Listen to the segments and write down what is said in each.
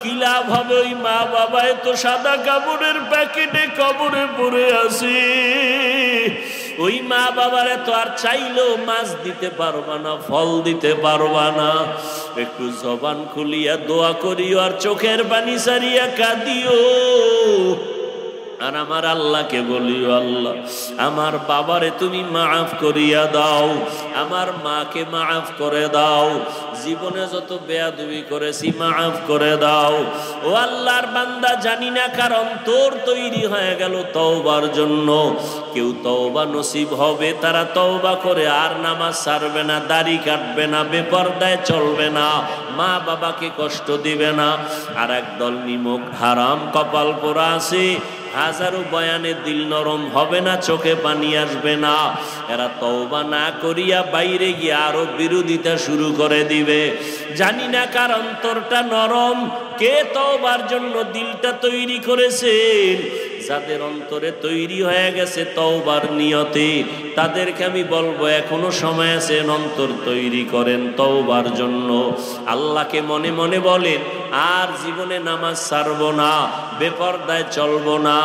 কি লাভ হবে? ওই মা বাবায় তো সাদা কাপড়ের প্যাকেটে কবরে পড়ে আছে। ওই মা বাবারে তো আর চাইলেও মাছ দিতে পারবা না, ফল দিতে পারবা না। একটু জবান খুলিয়া দোয়া করিও আর চোখের পানি সারিয়া কাঁদিও। আর আমার আল্লাহকে বলিও, আল্লাহ আমার বাবারে তুমি মাফ করিয়া দাও, আমার মাকে মাফ করে দাও, জীবনে যত বেয়াদবি করেছি মাফ করে দাও। ও আল্লাহর বান্দা, জানি না কার অন্তর তৈরি হয়ে গেল তওবার জন্য। কেউ তওবা নসিব হবে, তারা তওবা করে আর নামাজ ছাড়বে না, দাড়ি কাটবে না, বেপরদায় চলবে না, মা বাবাকে কষ্ট দিবে না। আর একদল নিমক হারাম কপাল পোড়া আছে, হাজারো বয়ানে দিল নরম হবে না, চোখে পানি আসবে না। এরা তওবা না করিয়া বাইরে গিয়ে আরো বিরোধিতা শুরু করে দিবে। জানি না কার অন্তরটা নরম, কে তওবার জন্য দিলটা তৈরি করেছেন। যাদের অন্তরে তৈরি হয়ে গেছে তওবার নিয়তে, তাদেরকে আমি বলবো এখনো সময় আছে, অন্তর তৈরি করেন তওবার জন্য। আল্লাহকে মনে মনে বলেন, আর জীবনে নামাজ ছাড়বো না, বেপরদায় চলবো না,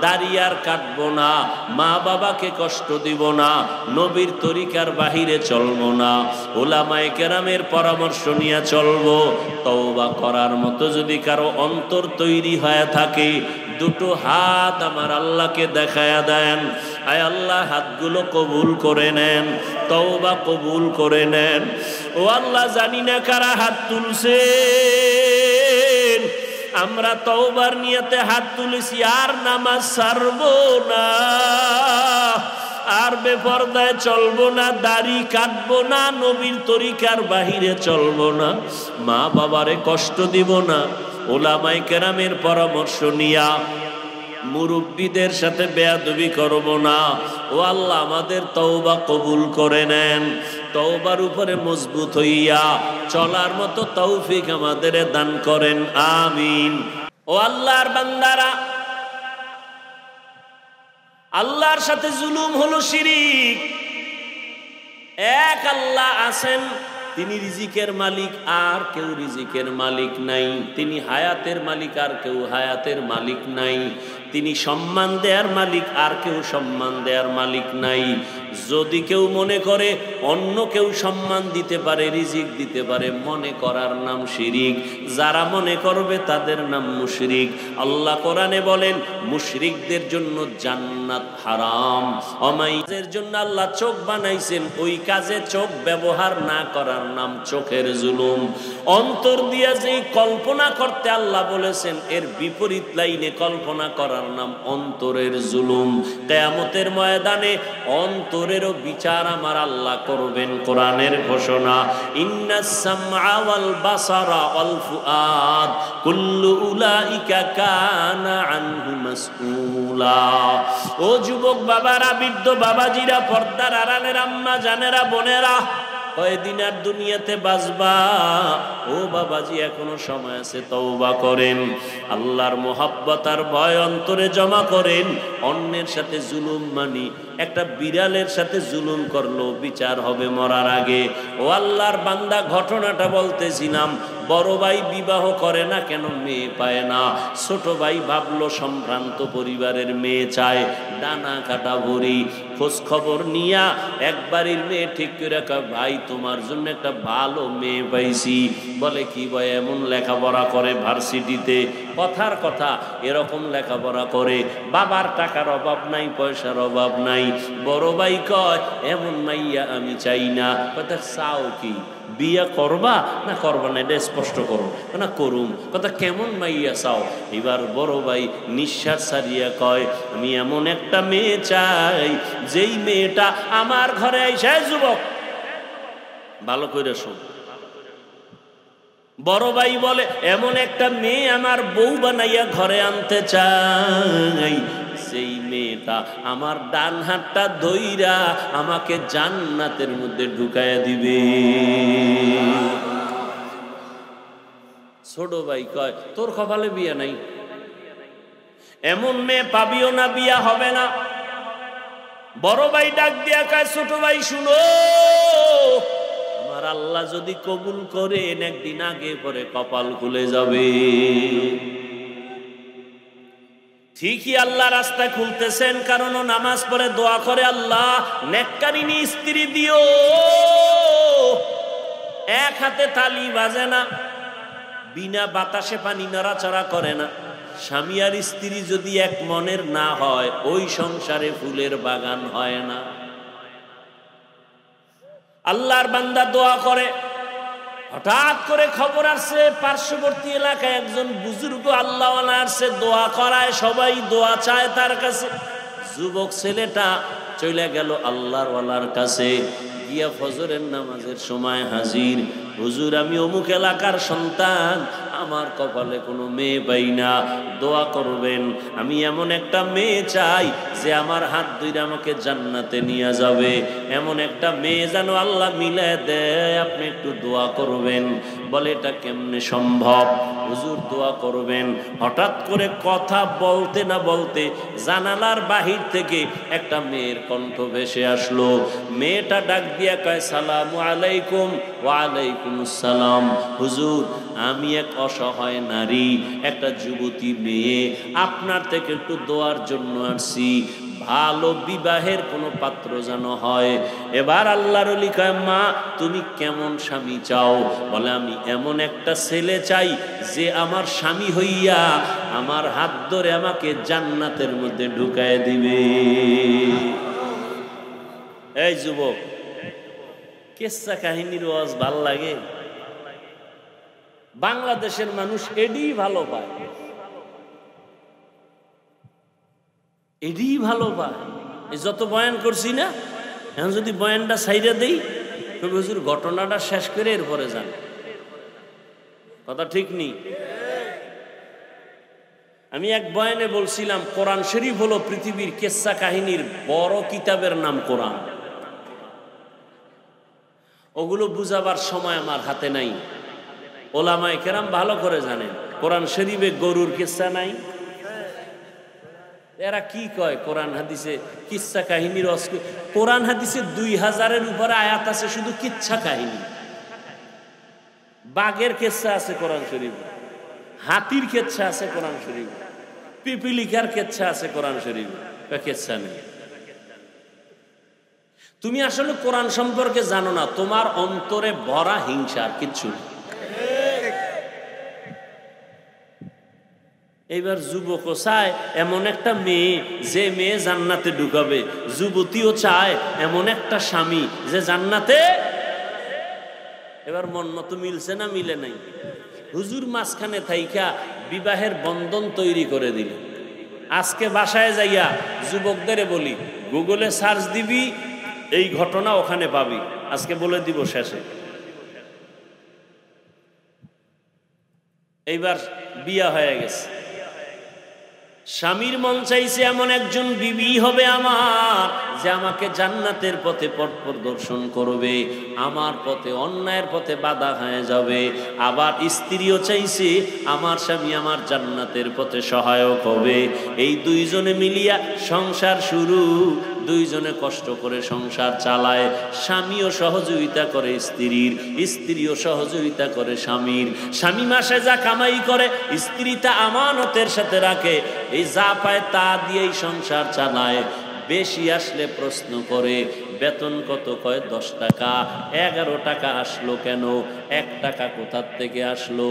দাড়ি আর কাটবো না, মা বাবাকে কষ্ট দিব না, নবীর তরিকার বাহিরে চলবো না, উলামায়ে কেরামের পরামর্শ নিয়ে চলবো। তওবা করার মতো যদি কারো অন্তর তৈরি হয়ে থাকে, দুটো হাত আমার আল্লাহকে দেখায়া দেন। আয় আল্লাহ, হাতগুলো কবুল করে নেন, তওবা কবুল করে নেন। ও আল্লাহ, জানি না কারা হাত তুলছে, আমরা তওবার নিয়তে হাত তুলেছি, আর নামাজ ছাড়বো না, আর বেপরদায় চলবো না, দাড়ি কাটবো না, নবীর তরিকার বাহিরে চলবো না, মা বাবারে কষ্ট দিব না, উলামায়ে কেরামের পরামর্শ নিয়া মুরব্বীদের সাথে বেয়াদবি করব না। ও আল্লাহ, আমাদের তওবা কবুল করে নেন। তওবার উপরে মজবুত হইয়া চলার মতো তৌফিক আমাদের দান করেন, আমিন। ও আল্লাহর বান্দারা, আল্লাহর সাথে জুলুম হলো শিরিক। এক আল্লাহ আছেন, তিনি রিজিকের মালিক, আর কেউ রিজিকের মালিক নাই। তিনি হায়াতের মালিক, আর কেউ হায়াতের মালিক নাই। তিনি সম্মান দেয়ার মালিক, আর কেউ সম্মান দেয়ার মালিক নাই। যদি কেউ মনে করে অন্য কেউ সম্মান দিতে পারে, রিজিক দিতে পারে, মনে করার নাম শিরিক। যারা মনে করবে তাদের নাম মুশরিক। আল্লাহ কোরআনে বলেন, মুশরিকদের জন্য জান্নাত হারাম। অমাইদের জন্য আল্লাহ চোখ বানাইছেন, ওই কাজে চোখ ব্যবহার না করার নাম চোখের জুলুম। অন্তর দিয়া যেই কল্পনা করতে আল্লাহ বলেছেন, এর বিপরীত লাইনে কল্পনা করার নাম অন্তরের জুলুম। কিয়ামতের ময়দানে অন্তরেরও বিচার আমার আল্লাহ করবেন। কোরআনের ঘোষণা, ইন্নাস সামআ ওয়াল বাসারা ওয়াল ফুআদ কুল্লু উলাইকা কানা আনহু মাসউলা। ও যুবক বাবারা, বৃদ্ধ বাবাজিরা, পর্দার আড়ালের আম্মা জানেরা, বোনেরা, কয়দিন আর দুনিয়াতে বাঁচবা? ও বাবাজি, এখনো সময় আছে, তওবা করেন, আল্লাহর মোহাব্বত আর ভয় অন্তরে জমা করেন। অন্যের সাথে জুলুম মানি, একটা বিড়ালের সাথে জুলুম করলো, বিচার হবে মরার আগে। ও আল্লাহর বান্দা, ঘটনাটা বলতেছিলাম, বড় ভাই বিবাহ করে না কেন, মেয়ে পায় না। ছোট ভাই ভাবলো সম্ভ্রান্ত পরিবারের মেয়ে চায়, ডানা কাটা ভরি। খোঁজ খবর নিয়া একবারের মেয়ে ঠিক করে রাখা, ভাই তোমার জন্য একটা ভালো মেয়ে পাইছি। বলে কি ভাই, এমন লেখাপড়া করে ভার্সিটিতে, কথার কথা এরকম লেখাপড়া করে, বাবার টাকার অভাব নাই, পয়সার অভাব নাই। বড় ভাই কয়, এমন মাইয়া আমি চাই না। কথা, চাও কি, বিয়া করবা না করবা না, এটা স্পষ্ট করো না। করুম। কথা, কেমন মাইয়া চাও? এবার বড় ভাই নিঃশ্বাস ছাড়িয়া কয়, আমি এমন একটা মেয়ে চাই, যেই মেয়েটা আমার ঘরে আইসা, যুবক ভালো করে শোন, বড় ভাই বলে, এমন একটা মেয়ে আমার বউ বানাইয়া ঘরে আনতে চাই, সেই মেয়েটা আমার ডান হাতটা ধইরা আমাকে জান্নাতের মধ্যে ঢুকাইয়া দিবে। ছোট ভাই কয়, তোর কপালে বিয়া নাই, এমন মেয়ে পাবিও না, বিয়া হবে না। বড় ভাই ডাক দিয়া কয়, ছোট ভাই শুনো, আমার আল্লাহ যদি কবুল করেন একদিন আগে পরে কপাল খুলে যাবে। ঠিকই আল্লাহ রাস্তা খুলতেছেন, কারণ ও নামাজ পড়ে দোয়া করে, আল্লাহ নেককারিনী স্ত্রী দিও। এক হাতে তালি বাজে না, বিনা বাতাসে পানি নড়াচড়া করে না। স্বামী আর স্ত্রী যদি এক মনের না হয়, ওই সংসারে ফুলের বাগান হয় না। আল্লাহর বান্দা দোয়া করে, হঠাৎ করে খবর আসছে পার্শ্ববর্তী এলাকায় একজন বুজুর্গ আল্লাহওয়ালা আসছে, দোয়া করায়, সবাই দোয়া চায় তার কাছে। যুবক ছেলেটা চলে গেল আল্লাহর ওয়ালার কাছে, গিয়া ফজরের নামাজের সময় হাজির। হুজুর, আমি অমুক এলাকার সন্তান, আমার কপালে কোনো মেয়ে পাই না, দোয়া করবেন। আমি এমন একটা মেয়ে চাই যে আমার হাত ধরে আমাকে জান্নাতে নিয়ে যাবে, এমন একটা মেয়ে যেন আল্লাহ মিলায় দেয়, আপনি একটু দোয়া করবেন। বলে, এটা কেমনে সম্ভব? হুজুর, দোয়া করবেন। হঠাৎ করে কথা বলতে না বলতে জানালার বাহির থেকে একটা মেয়ের কণ্ঠ ভেসে আসলো। মেয়েটা ডাক দিয়া কয়, সালামু আলাইকুম। ওয়া আলাইকুম আসসালাম। হুজুর, আমি এক অসহায় নারী, একটা যুবতী মেয়ে, আপনার থেকে একটু দোয়ার জন্য আসছি, ভালো বিবাহের কোনো পাত্র যেন হয়। এবার আল্লাহর ওলি কয়, মা তুমি কেমন স্বামী চাও? বলে, আমি এমন একটা ছেলে চাই যে আমার স্বামী হইয়া আমার হাত ধরে আমাকে জান্নাতের মধ্যে ঢুকায় দিবে। এই যুবক, কিসসা কাহিনীর ওয়াজ ভাল লাগে? বাংলাদেশের মানুষ এডি ভালো পায়, এডি ভালো পায়। এই যত বয়ান করছি না, এখন যদি বয়ানটা সাইডে দেই, তবে হুজুর ঘটনাটা শেষ করে এরপরে যান। কথা ঠিক নেই? আমি এক বয়ানে বলছিলাম, কোরআন শরীফ হলো পৃথিবীর কিসসা কাহিনীর বড় কিতাবের নাম কোরআন। ওগুলো বুঝাবার সময় আমার হাতে নাই। ওলামায়ে কেরাম ভালো করে জানেন, কোরআন শরীফে গরুর কিসসা নাই। এরা কি কয় কোরআন হাদিসে কিচ্ছা কাহিনীর কোরআন হাদিসে 2000-এর উপরে আয়াত আছে শুধু কিচ্ছা কাহিনী। বাঘের কিচ্ছা আছে কোরআন শরীফে, হাতির কিচ্ছা আছে কোরআন শরীফে, পিপিলিকার কিচ্ছা আছে কোরআন শরীফে, কিচ্ছা নেই। তুমি আসলে কোরআন সম্পর্কে জানো না, তোমার অন্তরে ভরা হিংসার কিচ্ছু। এইবার যুবকও চায় এমন একটা মেয়ে যে মেয়ে জান্নাতে ঢুকাবে, যুবতীও চায় এমন একটা স্বামী যে জান্নাতে। এবার মন মতো মিলছে না মিলে নাই? হুজুর মাঝখানে থাইকা বিবাহের বন্ধন তৈরি করে দিল। আজকে বাসায় যাইয়া যুবকদের বলি, গুগলে সার্চ দিবি, এই ঘটনা ওখানে পাবি। আজকে বলে দিব শেষে। এইবার বিয়া হয়ে গেছে, স্বামীর মন চাইছে এমন একজন বিবি হবে আমার, যে আমাকে জান্নাতের পথে পথ প্রদর্শন করবে, আমার পথে অন্যায়ের পথে বাধা হয়ে যাবে। আবার স্ত্রীও চাইছে আমার স্বামী আমার জান্নাতের পথে সহায়ক হবে। এই দুইজনে মিলিয়া সংসার শুরু, দুইজনে কষ্ট করে সংসার চালায়। স্বামীও সহযোগিতা করে স্ত্রীর, স্ত্রীও সহযোগিতা করে স্বামীর। স্বামী মাসে যা কামাই করে স্ত্রী তা আমানতের সাথে রাখে। এই যা পায় তা দিয়েই সংসার চালায়। বেশি আসলে প্রশ্ন করে, বেতন কত? কয় 10 টাকা। 11 টাকা আসলো কেন? 1 টাকা কোথার থেকে আসলো?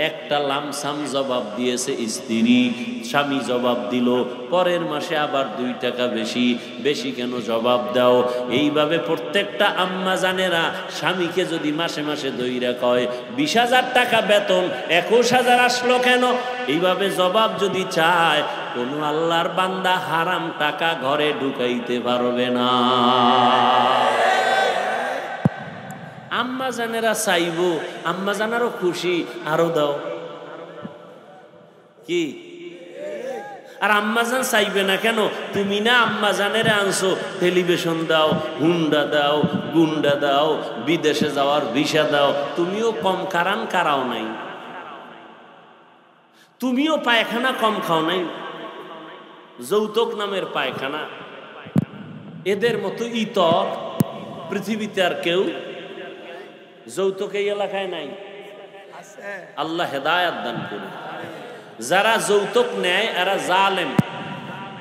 একটা লামসাম জবাব দিয়েছে স্ত্রী, স্বামী জবাব দিল। পরের মাসে আবার 2 টাকা বেশি। বেশি কেন জবাব দাও? এইভাবে প্রত্যেকটা আম্মা জানেরা স্বামীকে যদি মাসে মাসে দইরা কয় 20,000 টাকা বেতন, 21,000 আসলো কেন? এইভাবে জবাব যদি চায়, কোন আল্লাহর বান্দা হারাম টাকা ঘরে ঢুকাইতে পারবে না। আম্মা জানেরা চাইবো, আম্মা জানারও খুশি, আরো দাও কি? আর আম্মা জান চাইবে না কেন? তুমি না আম্মা জানেরে আনছো, টেলিভিশন দাও, হুন্ডা দাও, গুন্ডা দাও, বিদেশে যাওয়ার ভিসা দাও। তুমিও কম কারাও নাই, তুমিও পায়খানা কম খাও নাই, যৌতুক নামের পায়খানা। এদের মতো ইতর পৃথিবীতে আর কেউ। যৌতুক এই এলাকায় নাই? আল্লাহ হেদায়েত দান করুন। যারা যৌতুক নেয় এরা জালেম।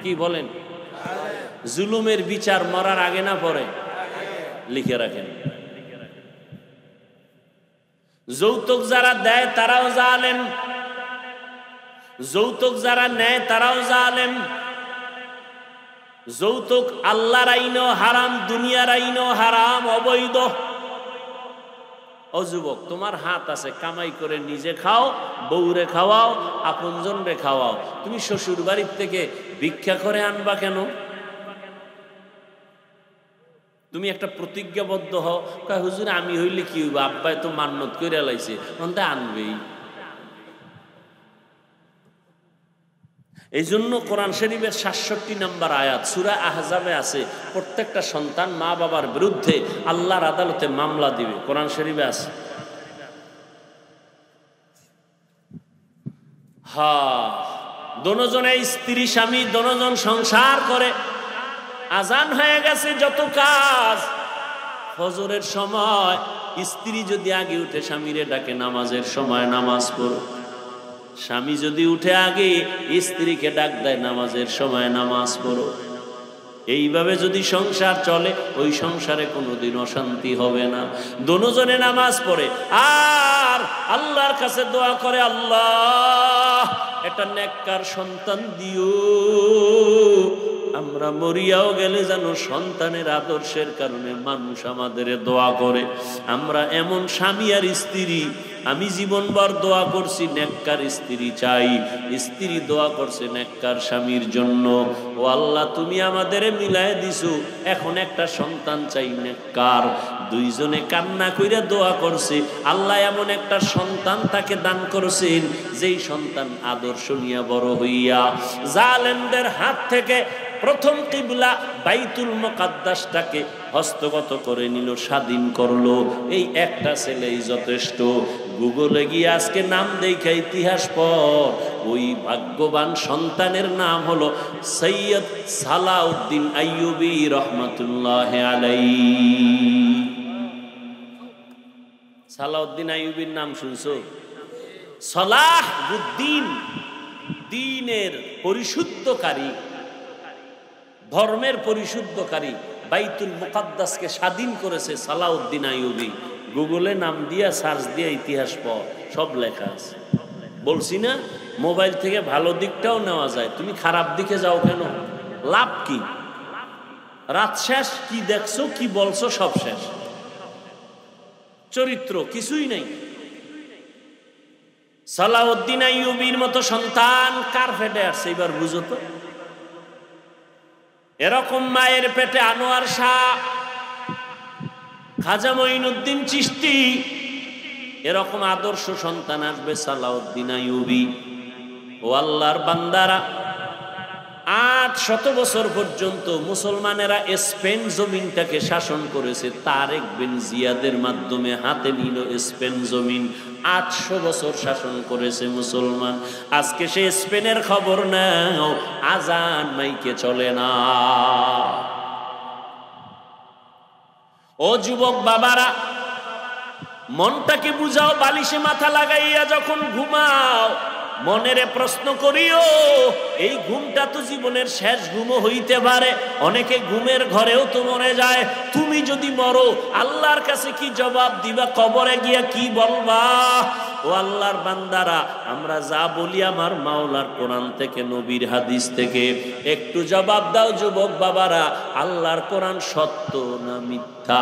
কি বলেন? জুলুমের বিচার মরার আগে না পরে? লিখে রাখেন। যৌতুক যারা দেয় তারাও জালেম, যৌতুক যারা নেয় তারাও জালেম। যৌতুক আল্লাহর আইনও হারাম, দুনিয়ার আইনও হারাম, অবৈধ। ও যুবক, তোমার হাত আছে, কামাই করে নিজে খাও, বউরে খাওয়াও, আপনজন রে খাওয়াও। তুমি শ্বশুর বাড়ির থেকে ভিক্ষা করে আনবা কেন? তুমি একটা প্রতিজ্ঞাবদ্ধ হও, কয় হুজুর আমি হইলে কি হইব, আব্বাই তো মান্নত করে লাইছে, অন্তে আনবেই। এই জন্য কোরআন শরীফের ৬৭ নম্বর আয়াত সূরা আহজাবে আছে, প্রত্যেকটা সন্তান মা বাবার বিরুদ্ধে আল্লাহর আদালতে মামলা দিবে। কোরআন শরীফে আছে। হ্যাঁ, দোনোজনে স্ত্রী স্বামী দোনোজন সংসার করে। আজান হয়ে গেছে, যত কাজ। ফজরের সময় স্ত্রী যদি আগে উঠে স্বামীরে ডাকে নামাজের সময় নামাজ পড়ো, স্বামী যদি উঠে আগে স্ত্রীকে ডাক দেয় নামাজের সময় নামাজ পড়ো। এইভাবে যদি সংসার চলে, ওই সংসারে কোনোদিন অশান্তি হবে না। দোনোজনে নামাজ পড়ে আর আল্লাহর কাছে দোয়া করে, আল্লাহ এটা নেককার সন্তান দিও, আমরা মরিয়াও গেলে যেন সন্তানের আদর্শের কারণে মানুষ আমাদের দোয়া করে। আমরা এমন স্বামী আর স্ত্রী, আমি জীবনভর দোয়া করছি নেককার স্ত্রী চাই, স্ত্রী দোয়া করছে নেককার স্বামীর জন্য। ও আল্লাহ, তুমি আমাদের মিলায় দিছো, এখন একটা সন্তান চাই নেককার। দুইজনে কান্না কইরা দোয়া করছে, আল্লাহ এমন একটা সন্তান তাকে দান করছেন, যেই সন্তান আদর্শ নিয়ে বড় হইয়া জালেমদের হাত থেকে প্রথম কিবলা বাইতুল মুকাদ্দাসটাকে হস্তগত করে নিল, স্বাধীন করলো। এই একটা ছেলেই যথেষ্ট। গুগলে গিয়ে আজকে নাম দেখা ইতিহাস পর, ওই ভাগ্যবান সন্তানের নাম হলো সৈয়দ সালাউদ্দিন আইয়ুবী রহমাতুল্লাহ আলাইহি। সালাউদ্দিন আইয়ুবীর নাম শুনছো? সালাহুদ্দিন, দ্বীনের পরিশুদ্ধকারী, ধর্মের পরিশুদ্ধকারী, বাইতুল মুকাদ্দাসকে স্বাধীন করেছে সালাউদ্দিন আইয়ুবী। গুগলে নাম দিয়া সার্চ দিয়া ইতিহাস পড়, সব লেখা আছে। বলছি না, মোবাইল থেকে ভালো দিকটাও নেওয়া যায়, তুমি খারাপ দিকে যাও কেন? লাভ কি? রাত শেষ, কি দেখছো কি বলছো সব শেষ, চরিত্র কিছুই নাই। সালাউদ্দিন আইয়ুবীর মতো সন্তান কার পেটে আসছে এবার বুঝো তো। এরকম মায়ের পেটে আনোয়ার শাহ, খাজা মঈনুদ্দিন চিশতি, এরকম আদর্শ সন্তান আসবে সালাউদ্দিন আইয়ুবী। ও আল্লাহর বান্দারা, 800 বছর পর্যন্ত মুসলমানেরা স্পেন জমিনটাকে শাসন করেছে। তারেক বিন জিয়াদের মাধ্যমে হাতে নিল স্পেন জমিন। 800 বছর শাসন করেছে মুসলমান। আজকে সে স্পেনের খবর নাও, আজান মাইকে চলে না। ও যুবক বাবারা, মনটাকে বুঝাও, বালিশে মাথা লাগাইয়া যখন ঘুমাও মনেরে প্রশ্ন করিও, এই ঘুমটা তো জীবনের শেষ ঘুমও হইতে পারে। অনেকে ঘুমের ঘরেও তো মরে যায়। তুমি যদি মরো, আল্লাহর কাছে কি জবাব দিবা? কবরে গিয়া কি বলবা? ও আল্লাহর বান্দারা, আমরা যা বলি আমার মাওলার কোরআন থেকে, নবীর হাদিস থেকে, একটু জবাব দাও যুবক বাবারা। আল্লাহর কোরআন সত্য না মিথ্যা?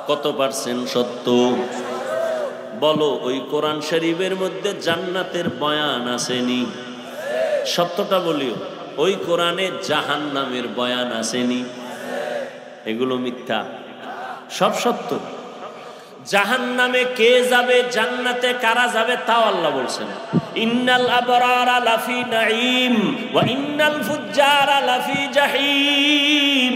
কত পার্সেন্ট সত্য বলো? ওই কোরআন শরীফের মধ্যে জান্নাতের বয়ান আসেনি? সত্যটা বলিও। ওই কোরআনে জাহান্নামের বয়ান আসেনি? এগুলো মিথ্যা, সব সত্য। জাহান্নামে কে যাবে, জান্নাতে কারা যাবে, তাও আল্লাহ বলছেন। ইন্নাল আবরারা লাফি নাঈম ওয়া ইন্নাল ফুজ্জারা লাফি জাহিম।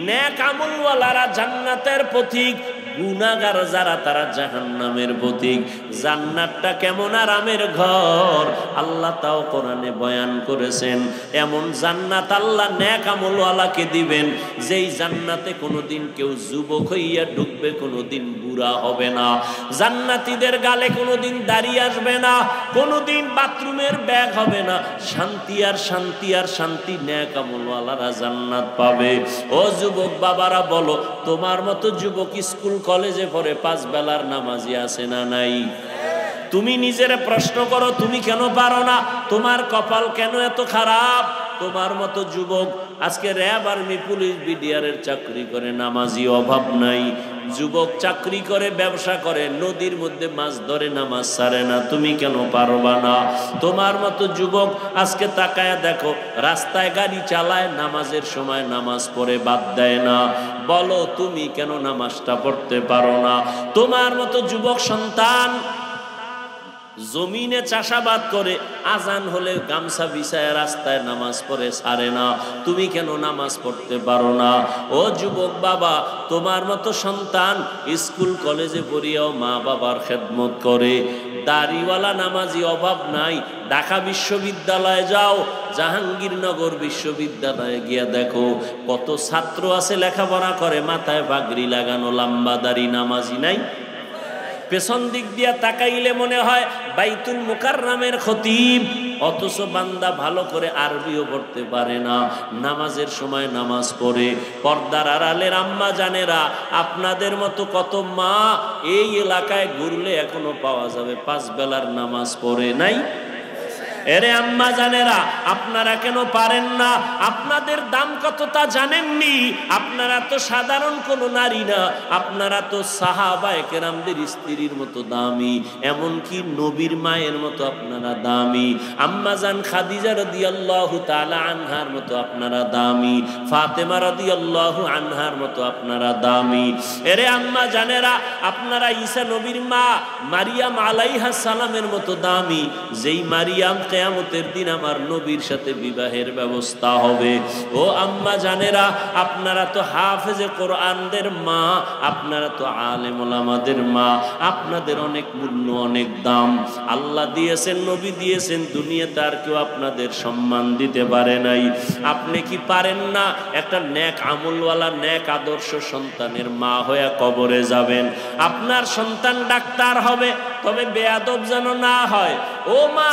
নেক আমলওয়ালারা জান্নাতের পথিক, গুনাহগার যারা তারা জাহান্নামের প্রতীক। জান্নাতটা কেমন আরামের ঘর আল্লাহ তাও কোরআনে বয়ান করেছেন। এমন জান্নাত আল্লাহ নেক আমলওয়ালাকে দিবেন, যেই জান্নাতে কোনোদিন কেউ যুবক হইয়া ঢুকবে, কোনোদিন বুড়া হবে না। জান্নাতীদের গালে কোনোদিন দাড়ি আসবে না, কোনোদিন বাথরুমের ব্যাগ হবে না। শান্তি আর শান্তি আর শান্তি, নেক আমলওয়ালারা জান্নাত পাবে। ও যুবক বাবারা বলো, তোমার মতো যুবক স্কুল কলেজে পড়ে 5 বেলার নামাজি আছে না নাই? তুমি নিজের প্রশ্ন করো, তুমি কেন পারো না? তোমার কপাল কেন এত খারাপ? তোমার মতো যুবক আজকে র্যাব, আর্মি, পুলিশ, বিডিআরের চাকরি করে, নামাজি অভাব নাই। যুবক চাকরি করে, ব্যবসা করে, নদীর মধ্যে মাছ ধরে, নামাজ ছাড়ে না। তুমি কেন পারবা না? তোমার মতো যুবক আজকে তাকায় দেখো, রাস্তায় গাড়ি চালায়, নামাজের সময় নামাজ পড়ে বাদ দেয় না। বলো তুমি কেন নামাজটা পড়তে পারো না? তোমার মতো যুবক সন্তান জমিনে চাষাবাদ করে, আজান হলে গামছা বিছায় রাস্তায় নামাজ পড়ে ছাড়ে না। তুমি কেন নামাজ পড়তে পারো না? ও যুবক বাবা, তোমার মতো সন্তান স্কুল কলেজে পড়িয়াও মা বাবার খেদমত করে। দাড়িওয়ালা নামাজি অভাব নাই। ঢাকা বিশ্ববিদ্যালয়ে যাও, জাহাঙ্গীরনগর বিশ্ববিদ্যালয়ে গিয়া দেখো কত ছাত্র আছে লেখাপড়া করে, মাথায় পাগড়ি লাগানো, লম্বা দাড়ি, নামাজি নাই। পেছন দিক দিয়া তাকাইলে মনে হয় বাইতুল মুকাররমের খতিব, অথচ বান্দা ভালো করে আরবিও পড়তে পারে না। নামাজের সময় নামাজ পড়ে। পর্দার আড়ালের আম্মা জানেরা, আপনাদের মতো কত মা এই এলাকায় ঘুরলে এখনো পাওয়া যাবে 5 বেলার নামাজ পড়ে নাই। এরে আম্মা জানেরা, আপনারা কেন পারেন না? আপনাদের দাম কত তা জানেননি? আপনারা তো সাধারণ কোনো নারী না, আপনারা তো সাহাবায়ে কেরামদের স্ত্রীর মতো দামি, এমনকি নবীর মায়ের মতো আপনারা দামি। আম্মা জান খাদিজা রাদিয়াল্লাহু তাআলা আনহার মতো আপনারা দামি, ফাতেমা রাদিয়াল্লাহু আনহার মতো আপনারা দামি। এরে আম্মা জানেরা, আপনারা ঈসা নবীর মা মারিয়াম আলাইহাস সালামের মতো দামি, যেই মারিয়াম কিয়ামতের দিন আমার নবীর সাথে বিবাহের ব্যবস্থা হবে। ও আম্মা জানেরা, আপনারা তো হাফেজে কোরআনদের মা, আপনারা তো আলেম ওলামাদের মা, আপনাদের অনেক মূল্য, অনেক দাম আল্লাহ দিয়েছেন, নবী দিয়েছেন। দুনিয়াতে আর কেউ আপনাদের সম্মান দিতে পারে নাই। আপনি কি পারেন না একটা নেক আমলওয়ালা, নেক আদর্শ সন্তানের মা হয়ে কবরে যাবেন? আপনার সন্তান ডাক্তার হবে, তবে বেয়াদব যেন না হয়। ও মা,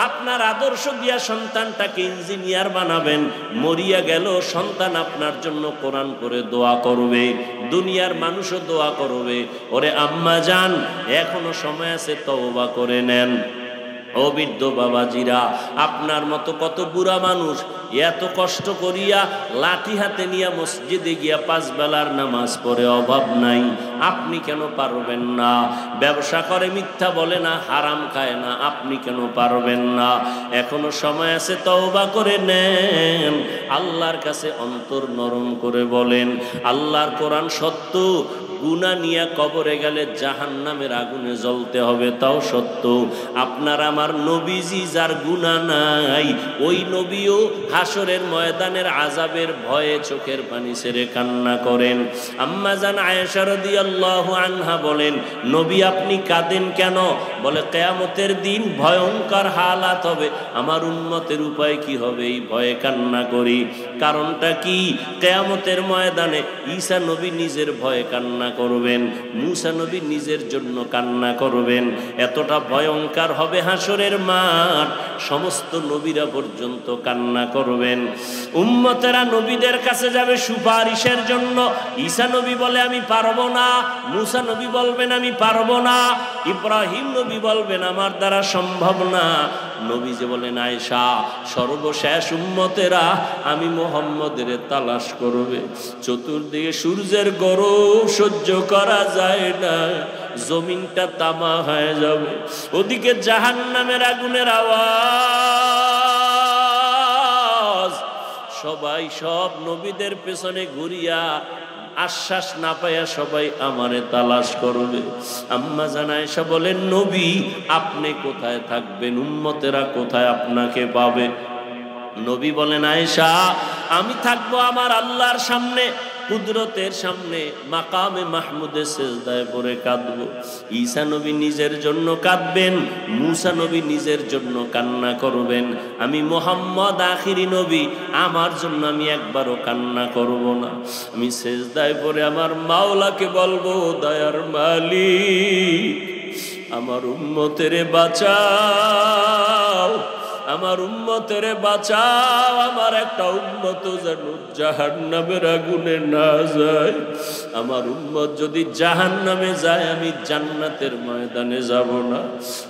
আপনার আদর্শ দিয়া সন্তানটাকে ইঞ্জিনিয়ার বানাবেন। মরিয়া গেল সন্তান আপনার জন্য কোরআন করে দোয়া করবে, দুনিয়ার মানুষও দোয়া করবে। ওরে আম্মা জান, এখনো সময় আছে, তওবা করে নেন। ও বৃদ্ধ বাবাজিরা, আপনার মতো কত বুড়া মানুষ এত কষ্ট করিয়া লাঠি হাতে নিয়ে মসজিদে গিয়া 5 বেলার নামাজ পড়ে, অভাব নাই। আপনি কেন পারবেন না? ব্যবসা করে, মিথ্যা বলে না, হারাম খায় না, আপনি কেন পারবেন না? এখনো সময় আছে, তওবা করে নেন। আল্লাহর কাছে অন্তর নরম করে বলেন, আল্লাহর কোরআন সত্য, গুনাহ নিয়ে কবরে গেলে জাহান্নামের আগুনে জ্বলতে হবে, তাও সত্য। আপনার আমার নবীজি যার গুনাহ নাই, ওই নবীও হাসরের ময়দানের আযাবের ভয়ে চোখের পানি ছেড়ে কান্না করেন। আম্মা জান আয়েশা রাদিয়াল্লাহু আনহা বলেন, নবী আপনি কাঁদেন কেন? বলে, কিয়ামতের দিন ভয়ঙ্কর হালাত হবে, আমার উম্মতের উপায় কি হবে, এই ভয়ে কান্না করি। কারণটা কি? কিয়ামতের ময়দানে ঈসা নবী নিজের ভয়ে কান্না করবেন, মূসা নবী নিজের জন্য কান্না করবেন। এতটা ভয়ঙ্কর হবে হাসরের মাঠ, সমস্ত নবীরা পর্যন্ত কান্না করবেন। উম্মতেরা নবীদের কাছে যাবে সুপারিশের জন্য। ঈসা নবী বলে আমি পারবো না, মূসা নবী বলবেন আমি পারবো না, ইব্রাহিম নবী বলবেন আমার দ্বারা সম্ভব না। নবীজি বলেন, আয়েশা, সর্বশেষ উম্মতেরা আমি মুহাম্মদের তালাশ করবে। চতুর্দিকে সূর্যের গরম সহ্য করা যায় না, জমিনটা তামা হয়ে যাবে, ওদিকে জাহান্নামের আগুনের আওয়াজ। সবাই সব নবীদের পেছনে ঘুরিয়া আশ্বাস না পাইয়া সবাই আমারে তালাশ করবে। আম্মা জান আয়েশা বলেন, নবী আপনি কোথায় থাকবেন? উম্মতেরা কোথায় আপনাকে পাবে? নবী বলেন, আয়েশা আমি থাকবো আমার আল্লাহর সামনে। কুদরতের সামনে মাকামে মাহমুদে সেজদায় পড়ে কাঁদব। ঈসা নবী নিজের জন্য কাঁদবেন, মুসা নবী নিজের জন্য কান্না করবেন। আমি মুহাম্মদ আখিরি নবী, আমার জন্য আমি একবারও কান্না করব না। আমি সেজদায় পড়ে আমার মাওলাকে বলবো, দয়ার মালিক আমার উম্মতেরে বাঁচাও, আমার উম্মতেরে বাঁচাও, আমার একটা উম্মত যেন জাহান্নামের আগুনে না যায়। আমার উম্মত যদি জাহান্নামে যায় আমি জান্নাতের ময়দানে যাব না।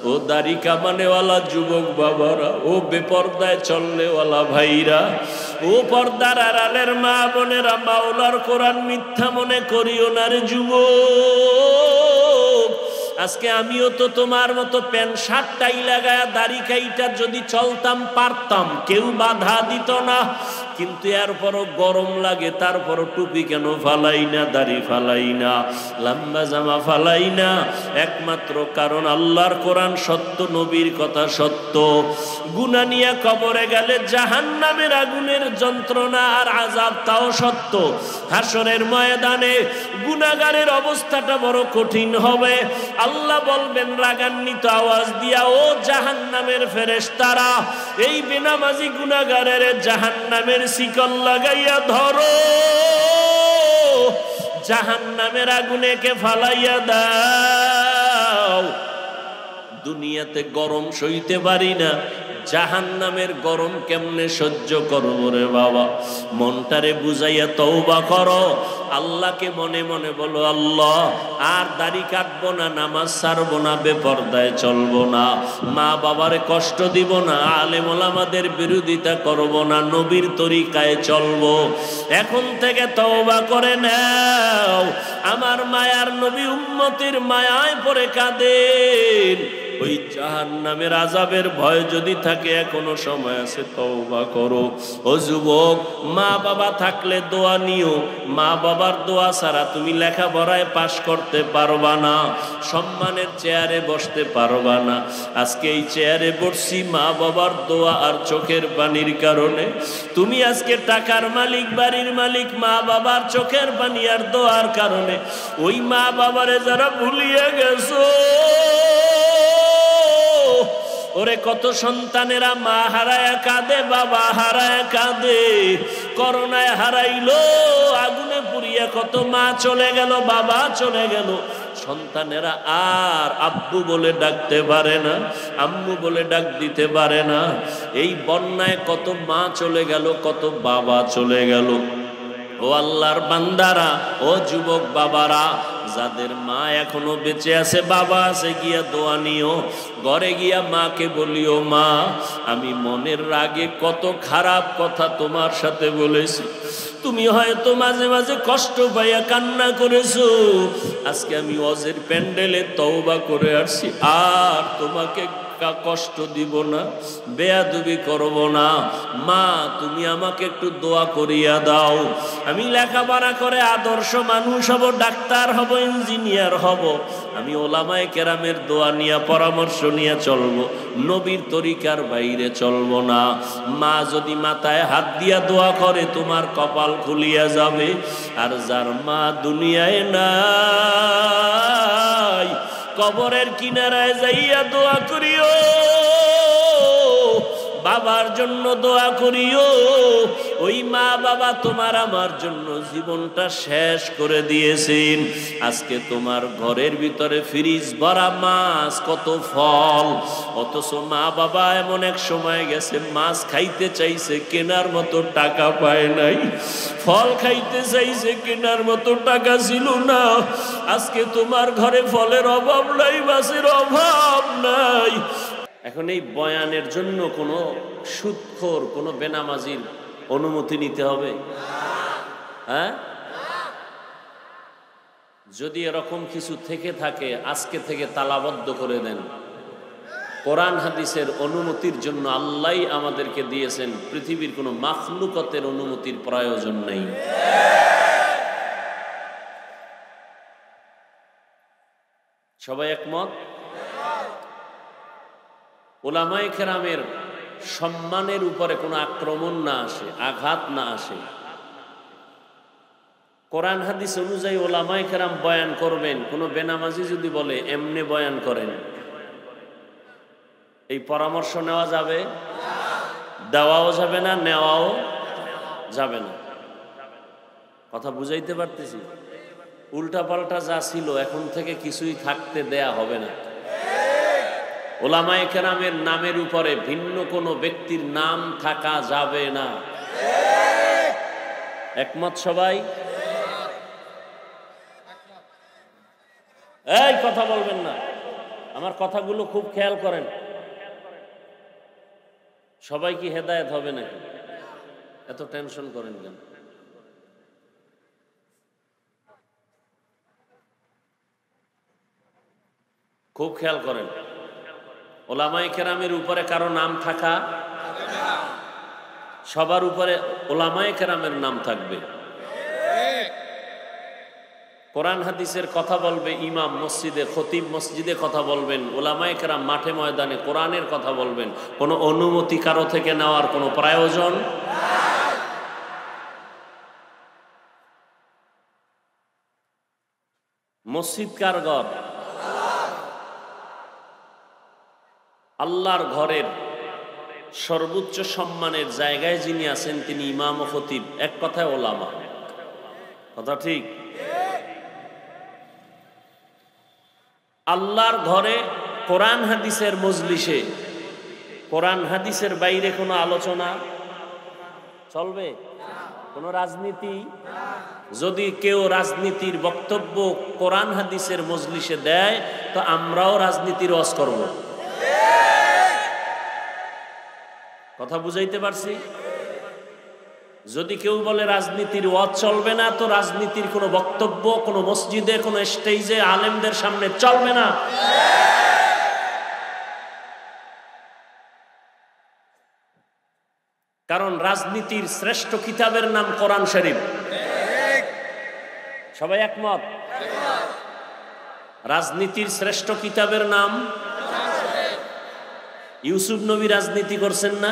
ও দাড়ি কামানেওয়ালা যুবক বাবারা, ও বেপর্দায় চলনেওয়ালা ভাইরা, ও পর্দার আড়ালের মা বোনেরা, মাওলার কোরআন মিথ্যা মনে করিও না রে যুবক। আজকে আমিও তো তোমার মতো প্যান্ট শার্ট টাই লাগায়া দাড়ি কাইটা যদি চলতাম পারতাম, কেউ বাধা দিত না। কিন্তু এরপরও গরম লাগে, তারপরও টুপি কেন ফালাই না, দাড়ি ফালাই না, লম্বা জামা ফালাই না? একমাত্র কারণ আল্লাহর কোরআন সত্য, নবীর কথা সত্য। গুনাহ নিয়ে কবরে গেলে জাহান্নামের আগুনের যন্ত্রণা আর আযাব তাও সত্য। হাসরের ময়দানে গুনাহগারের অবস্থাটা বড় কঠিন হবে। আল্লাহ বলবেন রাগান্বিত আওয়াজ দিয়া, ও জাহান্নামের ফেরেশতারা, এই বেনামাজি গুনাহগারের জাহান্নামের শিকল লাগাইয়া ধরো, জাহান্নামের আগুনেকে ফালাইয়া দাও। দুনিয়াতে গরম সইতে পারি না, জাহান্নামের গরম কেমনে সহ্য করব রে বাবা? মনটারে বুঝাইয়া তওবা করো, আল্লাহকে মনে মনে বলো, আল্লাহ আর দাড়ি কাটবো না, নামাজ ছাড়বো না, বেপরদায় চলবো না, মা বাবারে কষ্ট দিব না, আলেম ওলামাদের বিরোধিতা করব না, নবীর তরিকায় চলবো। এখন থেকে তওবা করে নাও। আমার মায়ার নবী উম্মতের মায়ায় পড়ে কাঁদেন। ওই জাহান্নামের আযাবের ভয় যদি থাকে, এখনো সময় আছে, তওবা করো। ও যুবক, মা বাবা থাকলে দোয়া নিও। মা বাবার দোয়া ছাড়া তুমি লেখাপড়ায় পাশ করতে পারবা না, সম্মানের চেয়ারে বসতে পারবা না। আজকে এই চেয়ারে বসছি মা বাবার দোয়া আর চোখের পানির কারণে। তুমি আজকে টাকার মালিক, বাড়ির মালিক, মা বাবার চোখের পানি আর দোয়ার কারণে। ওই মা বাবারে যারা ভুলিয়ে গেছো, ওরে কত সন্তানেরা মা হারায় কাঁদে, বাবা হারায় কাঁদে। করোনায় হারাইলো, আগুনে পুড়িয়ে কত মা চলে গেল, বাবা চলে গেল। সন্তানেরা আর আব্বু বলে ডাকতে পারে না, আম্মু বলে ডাক দিতে পারে না। এই বন্যায় কত মা চলে গেল, কত বাবা চলে গেল। ও আল্লাহর বান্দারা, ও যুবক বাবারা, যাদের মা এখনো বেঁচে আছে, বাবা আছে, গিয়া দোয়া নিও। ঘরে গিয়া মাকে বলিও, মা আমি মনের রাগে কত খারাপ কথা তোমার সাথে বলেছি, তুমি হয়তো মাঝে মাঝে কষ্ট পাইয়া কান্না করেছো। আজকে আমি ওয়াজের প্যান্ডেলে তওবা করে আসছি, আর তোমাকে কষ্ট দিব না, বেয়াদবি করব না। মা তুমি আমাকে একটু দোয়া করিয়া দাও। আমি লেখাপড়া করে আদর্শ মানুষ হব, ডাক্তার হব, ইঞ্জিনিয়ার হব। আমি ওলামায়ে কেরামের দোয়া নিয়ে, পরামর্শ নিয়ে চলবো, নবীর তরিকার বাইরে চলবো না। মা যদি মাথায় হাত দিয়া দোয়া করে, তোমার কপাল খুলিয়া যাবে। আর যার মা দুনিয়ায় নাই, কবরের কিনারায় যাইয়া দোয়া করিও, বাবার জন্য দোয়া করিও। ওই মা বাবা তোমার আমার জন্য জীবনটা শেষ করে দিয়েছেন। আজকে তোমার ঘরের ভিতরে ফ্রিজ ভরা মাছ, কত ফল, অথচ মা বাবা এমন এক সময় গেছে মাছ খাইতে চাইছে, কেনার মতো টাকা পায় নাই। ফল খাইতে চাইছে, কেনার মতো টাকা ছিল না। আজকে তোমার ঘরে ফলের অভাব নাই, মাছের অভাব নাই। এখন এই বয়ানের জন্য কোনো সুদখোর, কোনো বেনামাজির অনুমতি নিতে হবে? হ্যাঁ, যদি এরকম কিছু থেকে থাকে আজকে থেকে তালাবদ্ধ করে দেন। কোরআন হাদিসের অনুমতির জন্য আল্লাহই আমাদেরকে দিয়েছেন, পৃথিবীর কোনো মাখলুকতের অনুমতির প্রয়োজন নেই। সবাই একমত? ওলামায়ে কেরামের সম্মানের উপরে কোনো আক্রমণ না আসে, আঘাত না আসে। কোরআন হাদিস অনুযায়ী ওলামায়ে কেরাম বয়ান করবেন। কোনো বেনামাজি যদি বলে এমনি বয়ান করেন, এই পরামর্শ নেওয়া যাবে? দেওয়াও যাবে না, নেওয়াও যাবে না। কথা বুঝাইতে পারতেছি? উল্টাপাল্টা যা ছিল এখন থেকে কিছুই থাকতে দেয়া হবে না। ওলামায়ে কেরামের নামের উপরে ভিন্ন কোনো ব্যক্তির নাম থাকা যাবে না। একমত সবাই? এই কথা বলবেন না, আমার কথাগুলো খুব খেয়াল করেন। সবাই কি হেদায়েত হবে নাকি? এত টেনশন করেন কেন? খুব খেয়াল করেন। ওলামায়ে কেরামের উপরে কারো নাম থাকা, সবার উপরে ওলামায়ে কেরামের নাম থাকবে। কোরআন হাদিসের কথা বলবে ইমাম মসজিদে, খতিব মসজিদে কথা বলবেন, ওলামায়ে কেরাম মাঠে ময়দানে কোরআনের কথা বলবেন। কোনো অনুমতি কারো থেকে নেওয়ার কোনো প্রয়োজন। মসজিদ কার ঘর? আল্লাহর ঘরের সর্বোচ্চ সম্মানের জায়গায় যিনি আছেন তিনি ইমাম ও খতিব, এক কথায় ওলামা। কথা ঠিক? আল্লাহর ঘরে কোরআন হাদিসের মজলিসে কোরআন হাদিসের বাইরে কোনো আলোচনা চলবে? কোনো রাজনীতি? যদি কেউ রাজনীতির বক্তব্য কোরআন হাদিসের মজলিসে দেয় তো আমরাও রাজনীতির ওয়াজ করব। কথা বুঝাইতে পারছি? যদি কেউ বলে রাজনীতির ওয়াজ চলবে না তো রাজনীতির কোনো বক্তব্য কোনো মসজিদে কোনো স্টেজে আলেমদের সামনে চলবে না। কারণ রাজনীতির শ্রেষ্ঠ কিতাবের নাম কোরআন শরীফ। সবাই একমত? রাজনীতির শ্রেষ্ঠ কিতাবের নাম ইউসুফ নবী রাজনীতি করছেন না?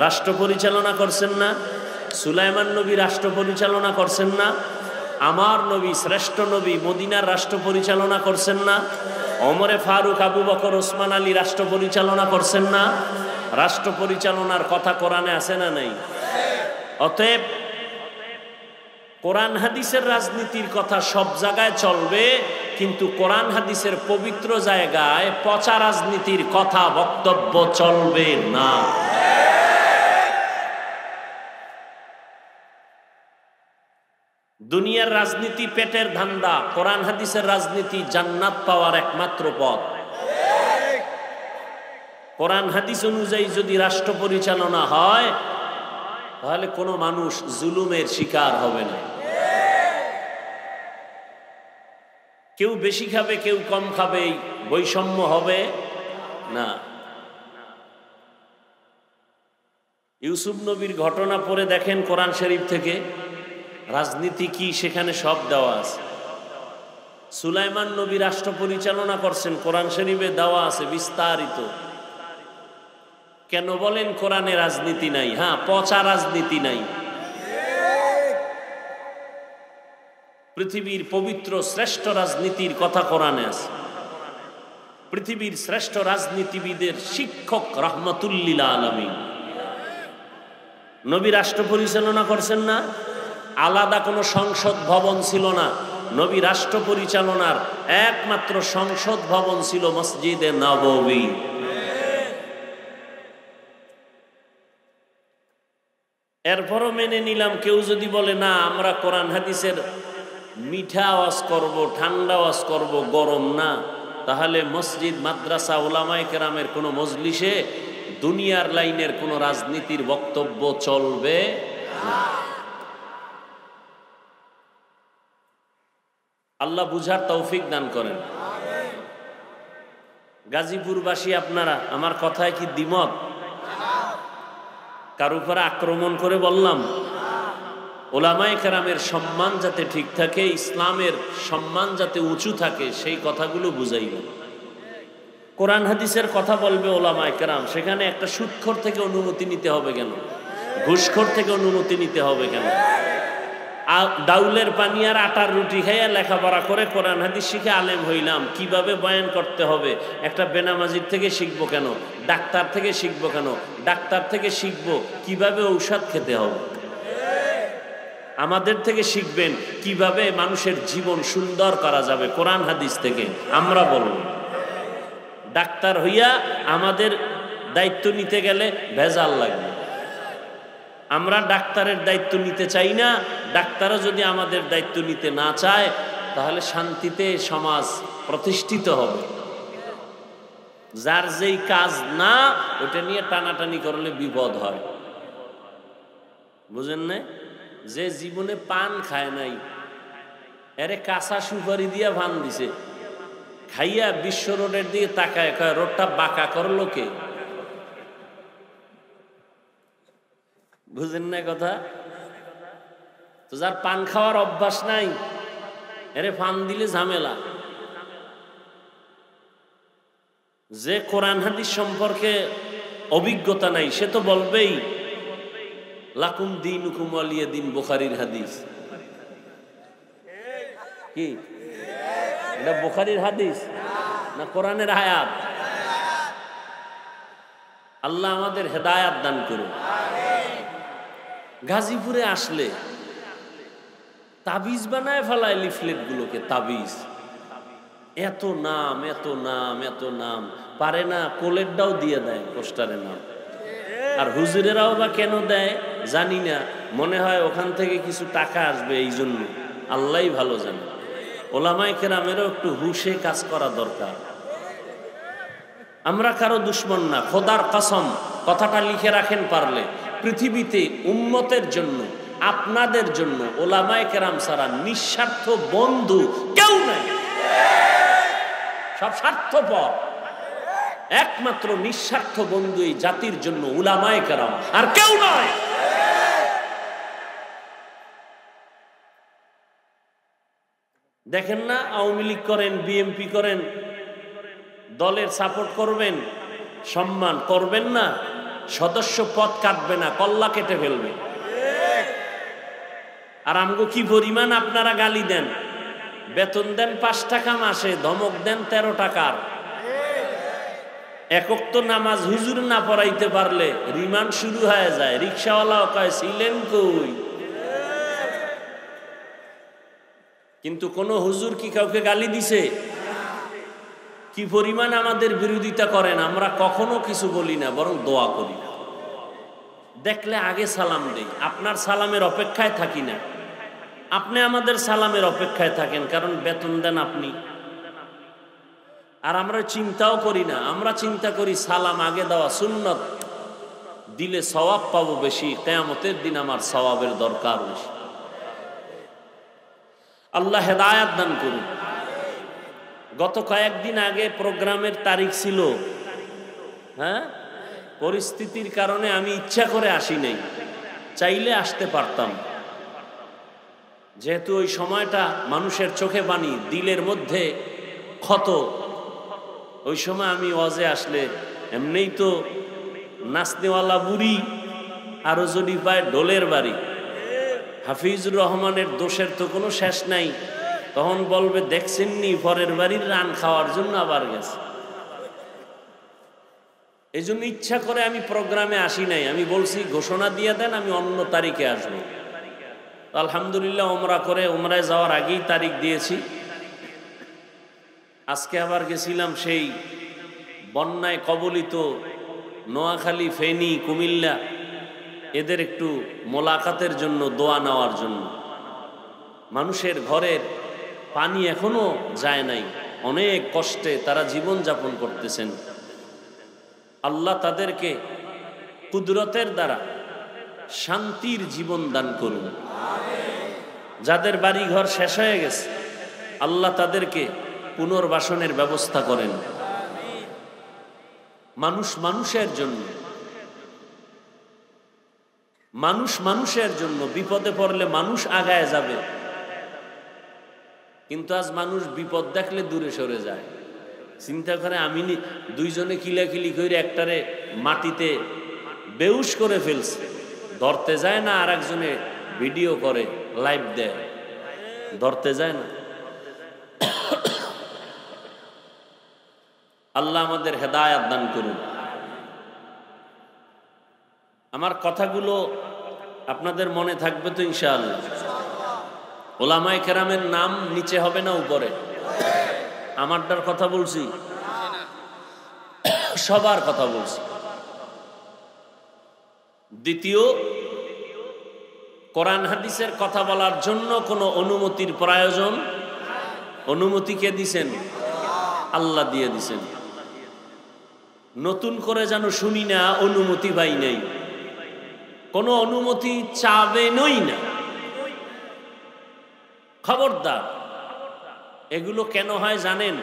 রাষ্ট্র পরিচালনা করছেন না? সুলাইমান নবী রাষ্ট্র পরিচালনা করছেন না? আমার নবী শ্রেষ্ঠ নবী মদিনার রাষ্ট্র পরিচালনা করছেন না? ওমরে ফারুক, আবু বকর, ওসমান আলী রাষ্ট্র পরিচালনা করছেন না? রাষ্ট্র পরিচালনার কথা কোরআনে আছে না নাই? অতএব কোরআন হাদিসের রাজনীতির কথা সব জায়গায় চলবে, কিন্তু কোরআন হাদিসের পবিত্র জায়গায় পচা রাজনীতির কথা বক্তব্য চলবে না। দুনিয়ার রাজনীতি পেটের ধান্দা, কোরআন হাদিসের রাজনীতি জান্নাত পাওয়ার একমাত্র পথ। কোরআন হাদিস অনুযায়ী যদি রাষ্ট্র পরিচালনা হয় তাহলে কোনো মানুষ জুলুমের শিকার হবে না। কেউ বেশি খাবে কেউ কম খাবে, বৈষম্য হবে না। ইউসুফ নবীর ঘটনা পড়ে দেখেন কোরআন শরীফ থেকে, রাজনীতি কি সেখানে সব দেওয়া আছে। সুলাইমান নবী রাষ্ট্র পরিচালনা করছেন, কোরআন শরীফে দেওয়া আছে বিস্তারিত। কেন বলেন কোরআনে রাজনীতি নাই? হ্যাঁ, পচা রাজনীতি নাই। পৃথিবীর পবিত্র শ্রেষ্ঠ রাজনীতির কথা কোরআনে আছে। পৃথিবীর শ্রেষ্ঠ রাজনীতিবিদের শিক্ষক রাহমাতুল্লিল আলামিন নবী রাষ্ট্র পরিচালনা করছেন না? আলাদা কোনো সংসদ ভবন ছিল না। নবী রাষ্ট্র পরিচালনার একমাত্র সংসদ ভবন ছিল মসজিদে নববী। এরপরও মেনে নিলাম কেউ যদি বলে না আমরা কোরআন হাদিসের মিঠা আওয়াজ করব, ঠান্ডা আওয়াজ করব, গরম না, তাহলে মসজিদ, মাদ্রাসা, ওলামায়ে কেরামের কোনো মজলিসে দুনিয়ার লাইনের কোনো রাজনীতির বক্তব্য চলবে না। আল্লাহ বুঝার তৌফিক দান করেন। গাজীপুরবাসী আপনারা আমার কথায় কি দ্বিমত? কার উপরে আক্রমণ করে বললাম? ওলামায়ে কেরামের সম্মান যাতে ঠিক থাকে, ইসলামের সম্মান যাতে উঁচু থাকে, সেই কথাগুলো বুঝাইব। কোরআন হাদিসের কথা বলবে ওলামায়ে কেরাম, সেখানে একটা সুদখোর থেকে অনুমতি নিতে হবে কেন? ঘুষখোর থেকে অনুমতি নিতে হবে কেন? ডাউলের পানি আর আটার রুটি খাইয়া লেখাপড়া করে কোরআন হাদিস শিখে আলেম হইলাম, কিভাবে বয়ান করতে হবে একটা বেনামাজির থেকে শিখবো কেন? ডাক্তার থেকে শিখবো কেন? ডাক্তার থেকে শিখবো কিভাবে ঔষধ খেতে হবে। আমাদের থেকে শিখবেন কিভাবে মানুষের জীবন সুন্দর করা যাবে কোরআন হাদিস থেকে। আমরা বলব ডাক্তার হইয়া আমাদের দায়িত্ব নিতে গেলে ভেজাল লাগবে। আমরা ডাক্তারের দায়িত্ব নিতে চাই না। ডাক্তারও যদি আমাদের দায়িত্ব নিতে না চায় তাহলে শান্তিতে সমাজ প্রতিষ্ঠিত হবে। যার যেই কাজ না ওটা নিয়ে টানাটানি করলে বিপদ হয়। বুঝেন না? যে জীবনে পান খায় নাই, এরে কাঁচা সুপারি দিয়া ভান দিছে, খাইয়া বিশ্ব রোডের দিকে তাকায়, কয় রোডটা বাঁকা করলো কে? বুঝেন না কথা? তো যার পান খাওয়ার অভ্যাস নাই, এরে পান দিলে ঝামেলা। যে কোরআন হাদিস সম্পর্কে অভিজ্ঞতা নাই সে তো বলবেই লাকুম দীনুকুম ওয়ালিয়া দিন, বুখারীর হাদিস। কি এটা বুখারীর হাদিস না কোরআনের আয়াত? আল্লাহ আমাদের হেদায়াত দান করুন। গাজীপুরে আসলে তাবিজ বানায় ফেলায় লিফলেট গুলোকে, তাবিজ। এত নাম, এত নাম, এত নাম, পারে না কোলেরটাও দিয়ে দেয় পোস্টারে নাম। আর হুজুরেরাও বা কেন দেয় জানি না, মনে হয় ওখান থেকে কিছু টাকা আসবে এই জন্য, আল্লাহই ভালো জানে। ওলামায়ে কেরামেরও একটু হুশে কাজ করা দরকার। আমরা কারো দুশ্মন না, খোদার কসম, কথাটা লিখে রাখেন পারলে। পৃথিবীতে উম্মতের জন্য, আপনাদের জন্য ওলামায়ে কেরাম ছাড়া নিঃস্বার্থ বন্ধু কেউ নাই। সব স্বার্থপর। একমাত্র নিঃস্বার্থ বন্ধু এই জাতির জন্য উলামায়ে কেরাম, আর কেউ নয়। দেখেন না, আওয়ামী লীগ করেন, বিএনপি করেন, দলের সাপোর্ট করবেন, সম্মান করবেন না, সদস্য পদ কাটবে না, কল্লা কেটে ফেলবে। আর আমগো কি পরিমাণ আপনারা গালি দেন, বেতন দেন 5 টাকা মাসে, ধমক দেন 13 টাকার। একক তো নামাজ হুজুর না পড়াইতে পারলে রিমান্ড শুরু হয়ে যায়। রিক্সাওয়ালাও কয় ছিলেন কই? কিন্তু কোন হুজুর কি কাউকে গালি দিছে? কি পরিমাণ আমাদের বিরোধিতা করেন, আমরা কখনো কিছু বলি না, বরং দোয়া করি। দেখলে আগে সালাম দেই, আপনার সালামের অপেক্ষায় থাকি না। আপনি আমাদের সালামের অপেক্ষায় থাকেন, কারণ বেতন দেন আপনি। আর আমরা চিন্তাও করি না, আমরা চিন্তা করি সালাম আগে দেওয়া সুন্নত, দিলে সওয়াব পাবো বেশি, কিয়ামতের দিন আমার সওয়াবের দরকার বেশি। আল্লাহ হেদায়াত দান করুন। গত কয়েকদিন আগে প্রোগ্রামের তারিখ ছিল, হ্যাঁ, পরিস্থিতির কারণে আমি ইচ্ছা করে আসি নাই, চাইলে আসতে পারতাম। যেহেতু ওই সময়টা মানুষের চোখে পানি, দিলের মধ্যে ক্ষত, ওই সময় আমি ওয়াজে আসলে এমনিই তো নাচনেওয়ালা বুড়ি, আরো যদি পায় ঢোলের বাড়ি। হাফিজুর রহমানের দোষের তো কোনো শেষ নাই, তখন বলবে দেখছেননি পরের বাড়ির রান খাওয়ার জন্য আবার গেছে। এই জন্য ইচ্ছা করে আমি প্রোগ্রামে আসি নাই। আমি বলছি ঘোষণা দিয়ে দেন, আমি অন্য তারিখে আসবো। আলহামদুলিল্লাহ ওমরা করে, ওমরায় যাওয়ার আগেই তারিখ দিয়েছি। আজকে আবার গেছিলাম সেই বন্যায় কবলিত নোয়াখালী, ফেনী, কুমিল্লা, এদের একটু মোলাকাতের জন্য, দোয়া নেওয়ার জন্য। মানুষের ঘরের পানি এখনো যায় নাই, অনেক কষ্টে তারা জীবন যাপন করতেছেন। আল্লাহ তাদেরকে কুদরতের দ্বারা শান্তির জীবন দান করুন। যাদের বাড়ি ঘর শেষ হয়ে গেছে আল্লাহ তাদেরকে পুনর্বাসনের ব্যবস্থা করেন। মানুষ মানুষের জন্য, মানুষ মানুষের জন্য, বিপদে পড়লে মানুষ আগায় যাবে। কিন্তু আজ মানুষ বিপদ দেখলে দূরে সরে যায়। চিন্তা করে আমি দুইজনে কিলাকিলি করে একটারে মাটিতে বেউস করে ফেলছে, ধরতে যায় না, আর একজনে ভিডিও করে, লাইভ দেয়, ধরতে যায় না। আল্লাহ আমাদের হেদায়েত দান করুন। আমার কথাগুলো আপনাদের মনে থাকবে তো ইনশাআল্লাহ? ওলামায়ে কেরামের নাম নিচে হবে না উপরে? আমারটার কথা বলছি, সবার কথা বলছি। দ্বিতীয়, কোরআন হাদিসের কথা বলার জন্য কোনো অনুমতির প্রয়োজন? অনুমতি কে দিছেন? আল্লাহ দিয়ে দিছেন। নতুন করে যেন শুনি না অনুমতি পাই নাই, কোনো অনুমতি চাবেনই না, খবরদার। এগুলো কেন হয় জানেন?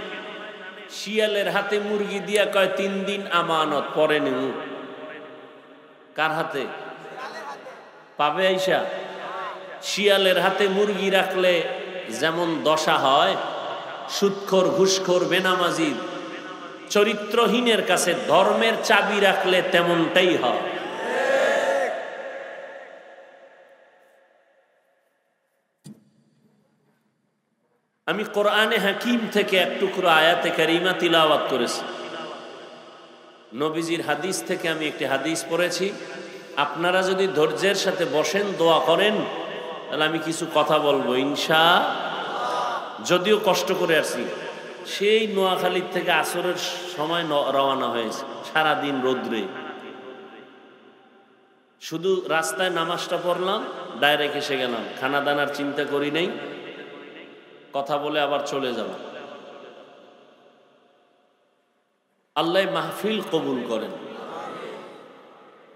শিয়ালের হাতে মুরগি দিয়া কয় 3 দিন আমানত, পরে নেব। কার হাতে? পাবে আইসা। শিয়ালের হাতে মুরগি রাখলে যেমন দশা হয়, সুদখোর, ঘুষখোর, বেনামাজি, চরিত্রহীনের কাছে ধর্মের চাবি রাখলে তেমনটাই হয়। আমি কোরআনে হাকিম থেকে এক টুকরো আয়াতে কারিমা তিলাওয়াত করেছি। নবীজির হাদিস থেকে আমি একটি হাদিস পড়েছি। আপনারা যদি ধৈর্যের সাথে বসেন, দোয়া করেন, তাহলে আমি কিছু কথা বলবো ইনশাআল্লাহ। যদিও কষ্ট করে আসছি, সেই নোয়াখালীর থেকে আসরের সময় রওনা হয়েছে, সারাদিন রৌদ্রে। শুধু রাস্তায় নামাজটা পড়লাম, ডাইরেক্ট এসে গেলাম, খানা দানার চিন্তা করি নাই, কথা বলে আবার চলে যাব। আল্লাহ মাহফিল কবুল করেন।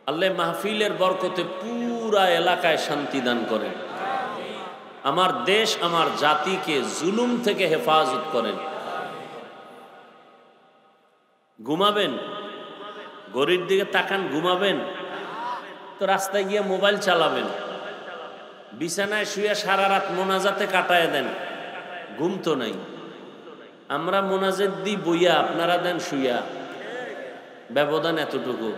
আল্লাহ মাহফিলের বরকতে পুরা এলাকায় শান্তি দান করেন। আমার দেশ, আমার জাতিকে জুলুম থেকে হেফাজত করেন। ঘুমাবেন? গরির দিকে তাকান, ঘুমাবেন তো রাস্তায় গিয়ে মোবাইল চালাবেন, বিছানায় শুয়ে সারা রাত মোনাজাতে কাটায় দেন, ঘুম তো নাই। আমরা মোনাজাত দিই বইয়া, আপনারা দেন শুইয়া, ব্যবধান এতটুকু।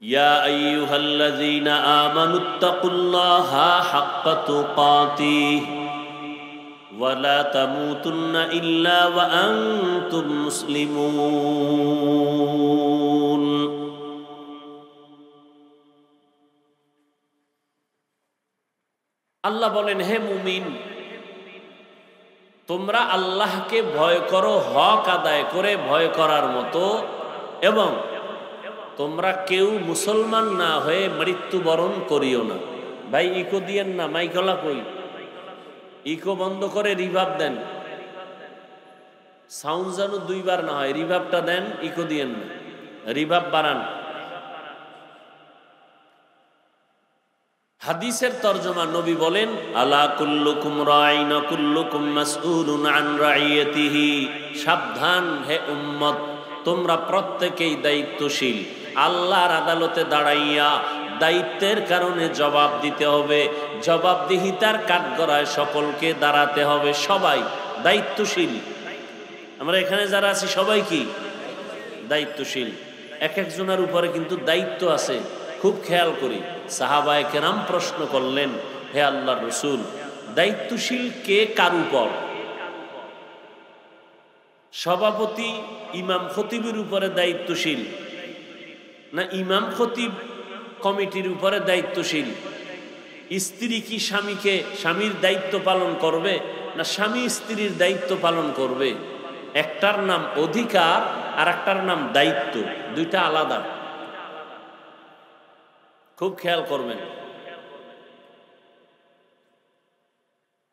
ইয়া আইয়ুহাল্লাযীনা আমানুত্তাকুল্লাহা হাক্কা তুকাতিহি ওয়া লা তামুতুন্না ইল্লা ওয়া আনতুম মুসলিমুন। আল্লাহ বলেন, হে মুমিন, তোমরা আল্লাহকে ভয় করো হক আদায় করে ভয় করার মতো, এবং তোমরা কেউ মুসলমান না হয়ে মৃত্যুবরণ করিও না। ভাই ইকো দিয়েন না, মাইকলা কই, ইকো বন্ধ করে রিভাব দেন, সাউন্ড যেন 2 বার না হয়, রিভাবটা দেন, ইকো দিয়েন না, রিভাব বাড়ান। হাদিসের তরজমা, নবী বলেন, আলা কুল্লুকুম রাইন ওয়া কুল্লুকুম মাসউলুন আন রাইয়াতিহি। সাবধান হে উম্মত, তোমরা প্রত্যেকেই দায়িত্বশীল। আল্লাহর আদালতে দাঁড়াইয়া দায়িত্বের কারণে জবাব দিতে হবে। জবাবদিহিতার কাঠগড়ায় সকলকে দাঁড়াতে হবে। সবাই দায়িত্বশীল। আমরা এখানে যারা আছি সবাই কি দায়িত্বশীল? এক একজনের উপরে কিন্তু দায়িত্ব আছে, খুব খেয়াল করি। সাহাবায়ে কেরাম প্রশ্ন করলেন, হে আল্লাহর রাসূল, দায়িত্বশীল কে কার উপর? সভাপতি ইমাম খতিবের উপরে দায়িত্বশীল, না ইমাম খতিব কমিটির উপরে দায়িত্বশীল? স্ত্রী কি স্বামীর দায়িত্ব পালন করবে, না স্বামী স্ত্রীর দায়িত্ব পালন করবে? একটার নাম অধিকার আর একটার নাম দায়িত্ব, দুইটা আলাদা, খুব খেয়াল করবেন।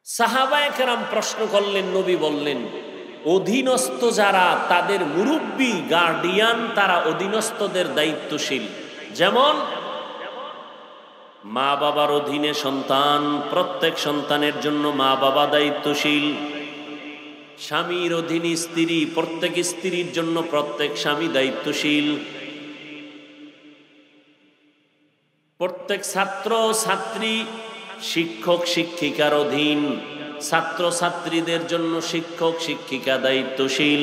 সাহাবায়ে কেরাম প্রশ্ন করলেন, নবী বললেন, অধীনস্থ যারা, তাদের মুরব্বী গার্ডিয়ান, তারা অধীনস্থদের দায়িত্বশীল। যেমন মা বাবার অধীনে সন্তান, প্রত্যেক সন্তানের জন্য মা বাবা দায়িত্বশীল। স্বামীর অধীনে স্ত্রী, প্রত্যেক স্ত্রীর জন্য প্রত্যেক স্বামী দায়িত্বশীল। প্রত্যেক ছাত্র ছাত্রী শিক্ষক শিক্ষিকার অধীন, ছাত্র ছাত্রীদের জন্য শিক্ষক শিক্ষিকা দায়িত্বশীল।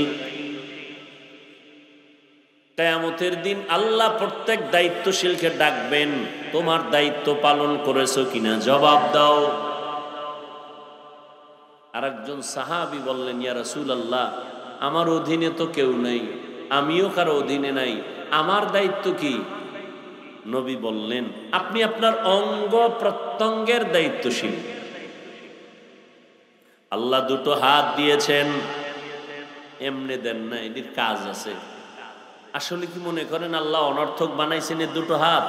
কিয়ামতের দিন আল্লাহ প্রত্যেক দায়িত্বশীলকে ডাকবেন, তোমার দায়িত্ব পালন করেছো কিনা জবাব দাও। আরেকজন সাহাবী বললেন, ইয়া রাসূলুল্লাহ, আমার অধীনে তো কেউ নেই, আমিও কারো অধীনে নাই, আমার দায়িত্ব কি? নবী বললেন, আপনি আপনার অঙ্গ প্রত্যঙ্গের দায়িত্বশীল। আল্লাহ দুটো হাত দিয়েছেন, এমনি দেন না, এটির কাজ আছে। আসলে কি মনে করেন আল্লাহ অনর্থক বানাইছেন এর দুটো হাত?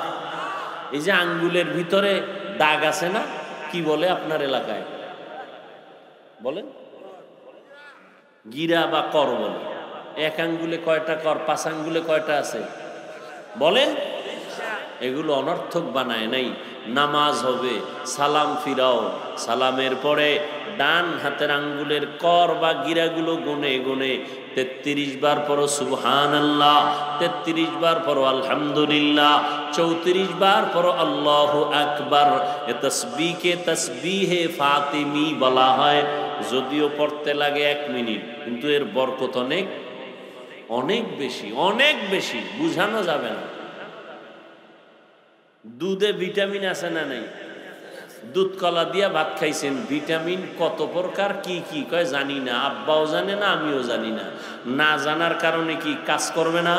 এই যে আঙ্গুলের ভিতরে দাগ আছে না, কি বলে আপনার এলাকায়? বলেন, গিরা বা কর বলে। এক আঙ্গুলে কয়টা কর, 5 আঙ্গুলে কয়টা আছে বলেন? এগুলো অনর্থক বানায় নাই। নামাজ হবে, সালাম ফিরাও, সালামের পরে ডান হাতের আঙ্গুলের কর বা গিরাগুলো গুনে গুনে 33 বার পড়ো সুবহানাল্লাহ, 33 বার পড়ো আলহামদুলিল্লাহ, 34 বার পড়ো আল্লাহু আকবার। এ তাসবিহকে তাসবিহে ফাতিমি বলা হয়। যদিও পড়তে লাগে 1 মিনিট, কিন্তু এর বরকত অনেক অনেক বেশি, অনেক বেশি, বুঝানো যাবে না। দুধে ভিটামিন আছে না নাই? দুধ কলা দিয়া ভাত খাইছেন, ভিটামিন কত প্রকার কি কি কয় জানি না, আব্বাও জানে না, আমিও জানি না। না জানার কারণে কি কাজ করবে না?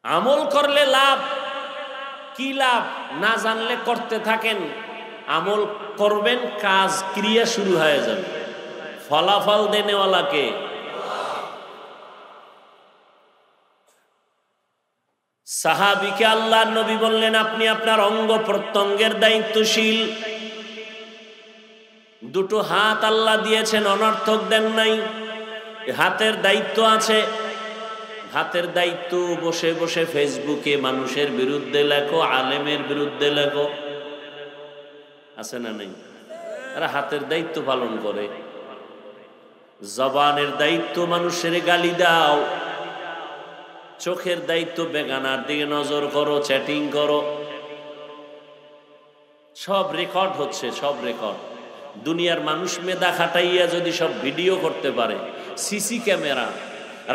আমল করলে লাভ, কি লাভ? না জানলে করতে থাকেন, আমল করবেন, কাজ ক্রিয়া শুরু হয়ে যাবে। ফলাফল দেনেওয়ালাকে সাহাবীকে আল্লাহর নবী বললেন, আপনি আপনার অঙ্গ প্রত্যঙ্গের দায়িত্বশীল। দুটো হাত আল্লাহ দিয়েছেন, অনর্থক দেন নাই। হাতের দায়িত্ব আছে। হাতের দায়িত্ব বসে বসে ফেসবুকে মানুষের বিরুদ্ধে লেখো, আলেমের বিরুদ্ধে লেখো, আছে না নাই? আর হাতের দায়িত্ব পালন করে। জবানের দায়িত্ব মানুষের গালি দাও। চোখের দায়িত্ব বেগানার দিকে নজর করো, চ্যাটিং করো। সব রেকর্ড হচ্ছে, সব রেকর্ড। দুনিয়ার মানুষ মেধা খাটাইয়া যদি সব ভিডিও করতে পারে, সিসি ক্যামেরা,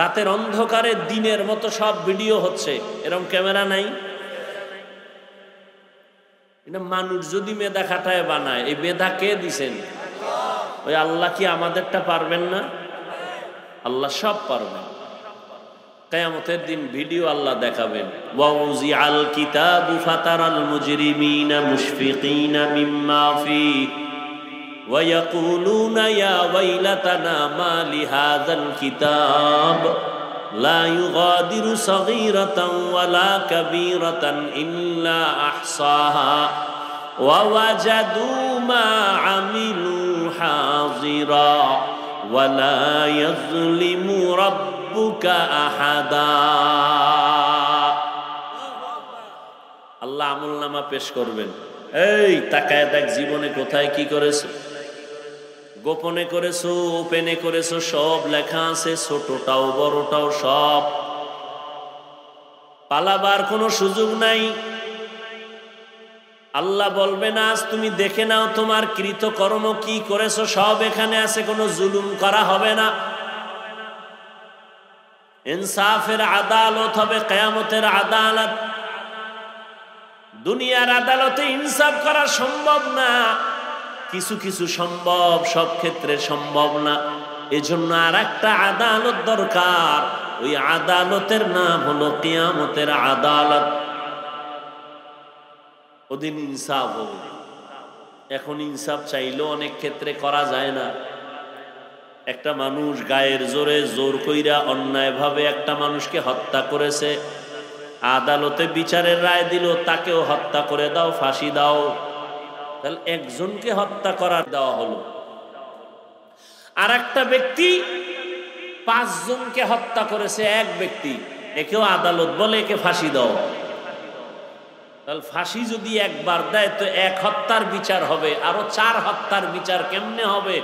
রাতের অন্ধকারে দিনের মতো সব ভিডিও হচ্ছে, এরকম ক্যামেরা নাই? এটা মানুষ যদি মেধা খাটায় বানায়, এই মেধা কে দিছেন? ওই আল্লাহ কি আমাদেরটা পারবেন না? আল্লাহ সব পারবেন। কিয়ামতের দিন ভিডিও আল্লাহ দেখাবেন। ওয়াউজিআল কিতাবু ফাতারাল মুজরিমিনা মুশফিকিনা মিম্মা ফীহি ওয়া ইয়াকুলুনা ইয়া ওয়াইলাতানা মা লিহাযাল কিতাব লা ইউগাদিরু সগীরাতান ওয়ালা কাবীরাতান ইল্লা আহসাহা ওয়া ওয়াজাদু মা আমিলু হাযিরা ওয়ালা ইয়াযলিমু রাব্বুকা আহাদা। আল্লাহ আমলনামা পেশ করবেন। এই তাকায় দেখ, জীবনে কোথায় কি করেছো, গোপনে করেছো, ওপেনে করেছো, সব লেখা আছে, ছোটটাও বড়টাও সব। পালাবার কোনো সুযোগ নাই। আল্লাহ বলবে না, আজ তুমি দেখে নাও তোমার কৃতকর্ম কি করেছো, সব এখানে আছে, কোনো জুলুম করা হবে না। ইনসাফের আদালত হবে, কিয়ামতের আদালত। দুনিয়ার আদালতে ইনসাফ করা সম্ভব না, কিছু কিছু সম্ভব, সব ক্ষেত্রে সম্ভব না। এজন্য আর একটা আদালত দরকার। ওই আদালতের নাম হলো কিয়ামতের আদালত। ওদিন ইনসাফ হবে। এখন ইনসাফ চাইলেও অনেক ক্ষেত্রে করা যায় না। একটা মানুষ গায়ের জোরে জোর কইরা অন্যায়ভাবে একটা মানুষকে হত্যা করেছে, আদালতে বিচারের রায় দিল তাকেও হত্যা করে দাও, ফাঁসি দাও। তাহলে একজনকে হত্যা করার দেওয়া হলো। আর একটা ব্যক্তি 5 জনকে হত্যা করেছে, এক ব্যক্তি, একেও আদালত বলে একে ফাঁসি দাও। তাহলে ফাঁসি যদি একবার দেয় তো 1 হত্যার বিচার হবে, আরো 4 হত্যার বিচার কেমনে হবে?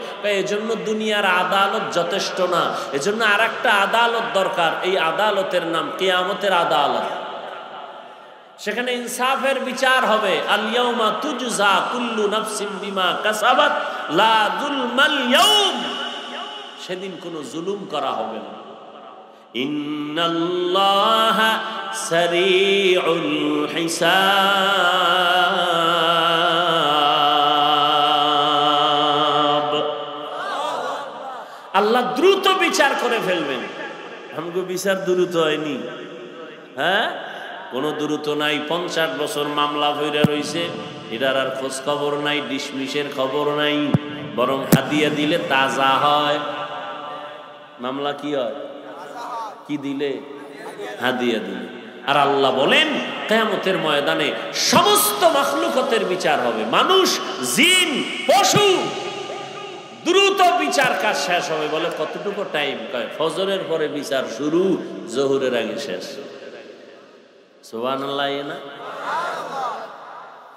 এজন্য দুনিয়ার আদালত যথেষ্ট না, এজন্য আর একটা আদালত দরকার। এই আদালতের নাম কিয়ামতের আদালত। সেখানে ইনসাফের বিচার হবে। আল ইয়াউমা তুজজা কুল্লু নাফসিন বিমা কাসাবাত লা যুলমাল ইয়াউম। সেদিন কোনো জুলুম করা হবে না। ইন্নাল্লাহা সারিউল হিসাব, আল্লাহ দ্রুত বিচার করে ফেলবেন। আমগো বিচার দ্রুত হয়নি, হ্যাঁ কোনো দ্রুত নাই। 50 বছর মামলা ভইরা রইছে, এটার আর খোঁজ খবর নাই, ডিসমিসের খবর নাই, বরং হাদিয়া দিলে তাজা হয়। মামলা কি হয়? কি দিলে? হাদিয়া দিলে। আর আল্লাহ বলেন কিয়ামতের ময়দানে সমস্ত মাখলুকাতের বিচার হবে, মানুষ, জিন, পশু, দ্রুত বিচার কাজ শেষ হবে। বলে কতটুকু টাইম? কয় ফজরের পরে বিচার শুরু, জোহরের আগে শেষ। সুবহানাল্লাহ। না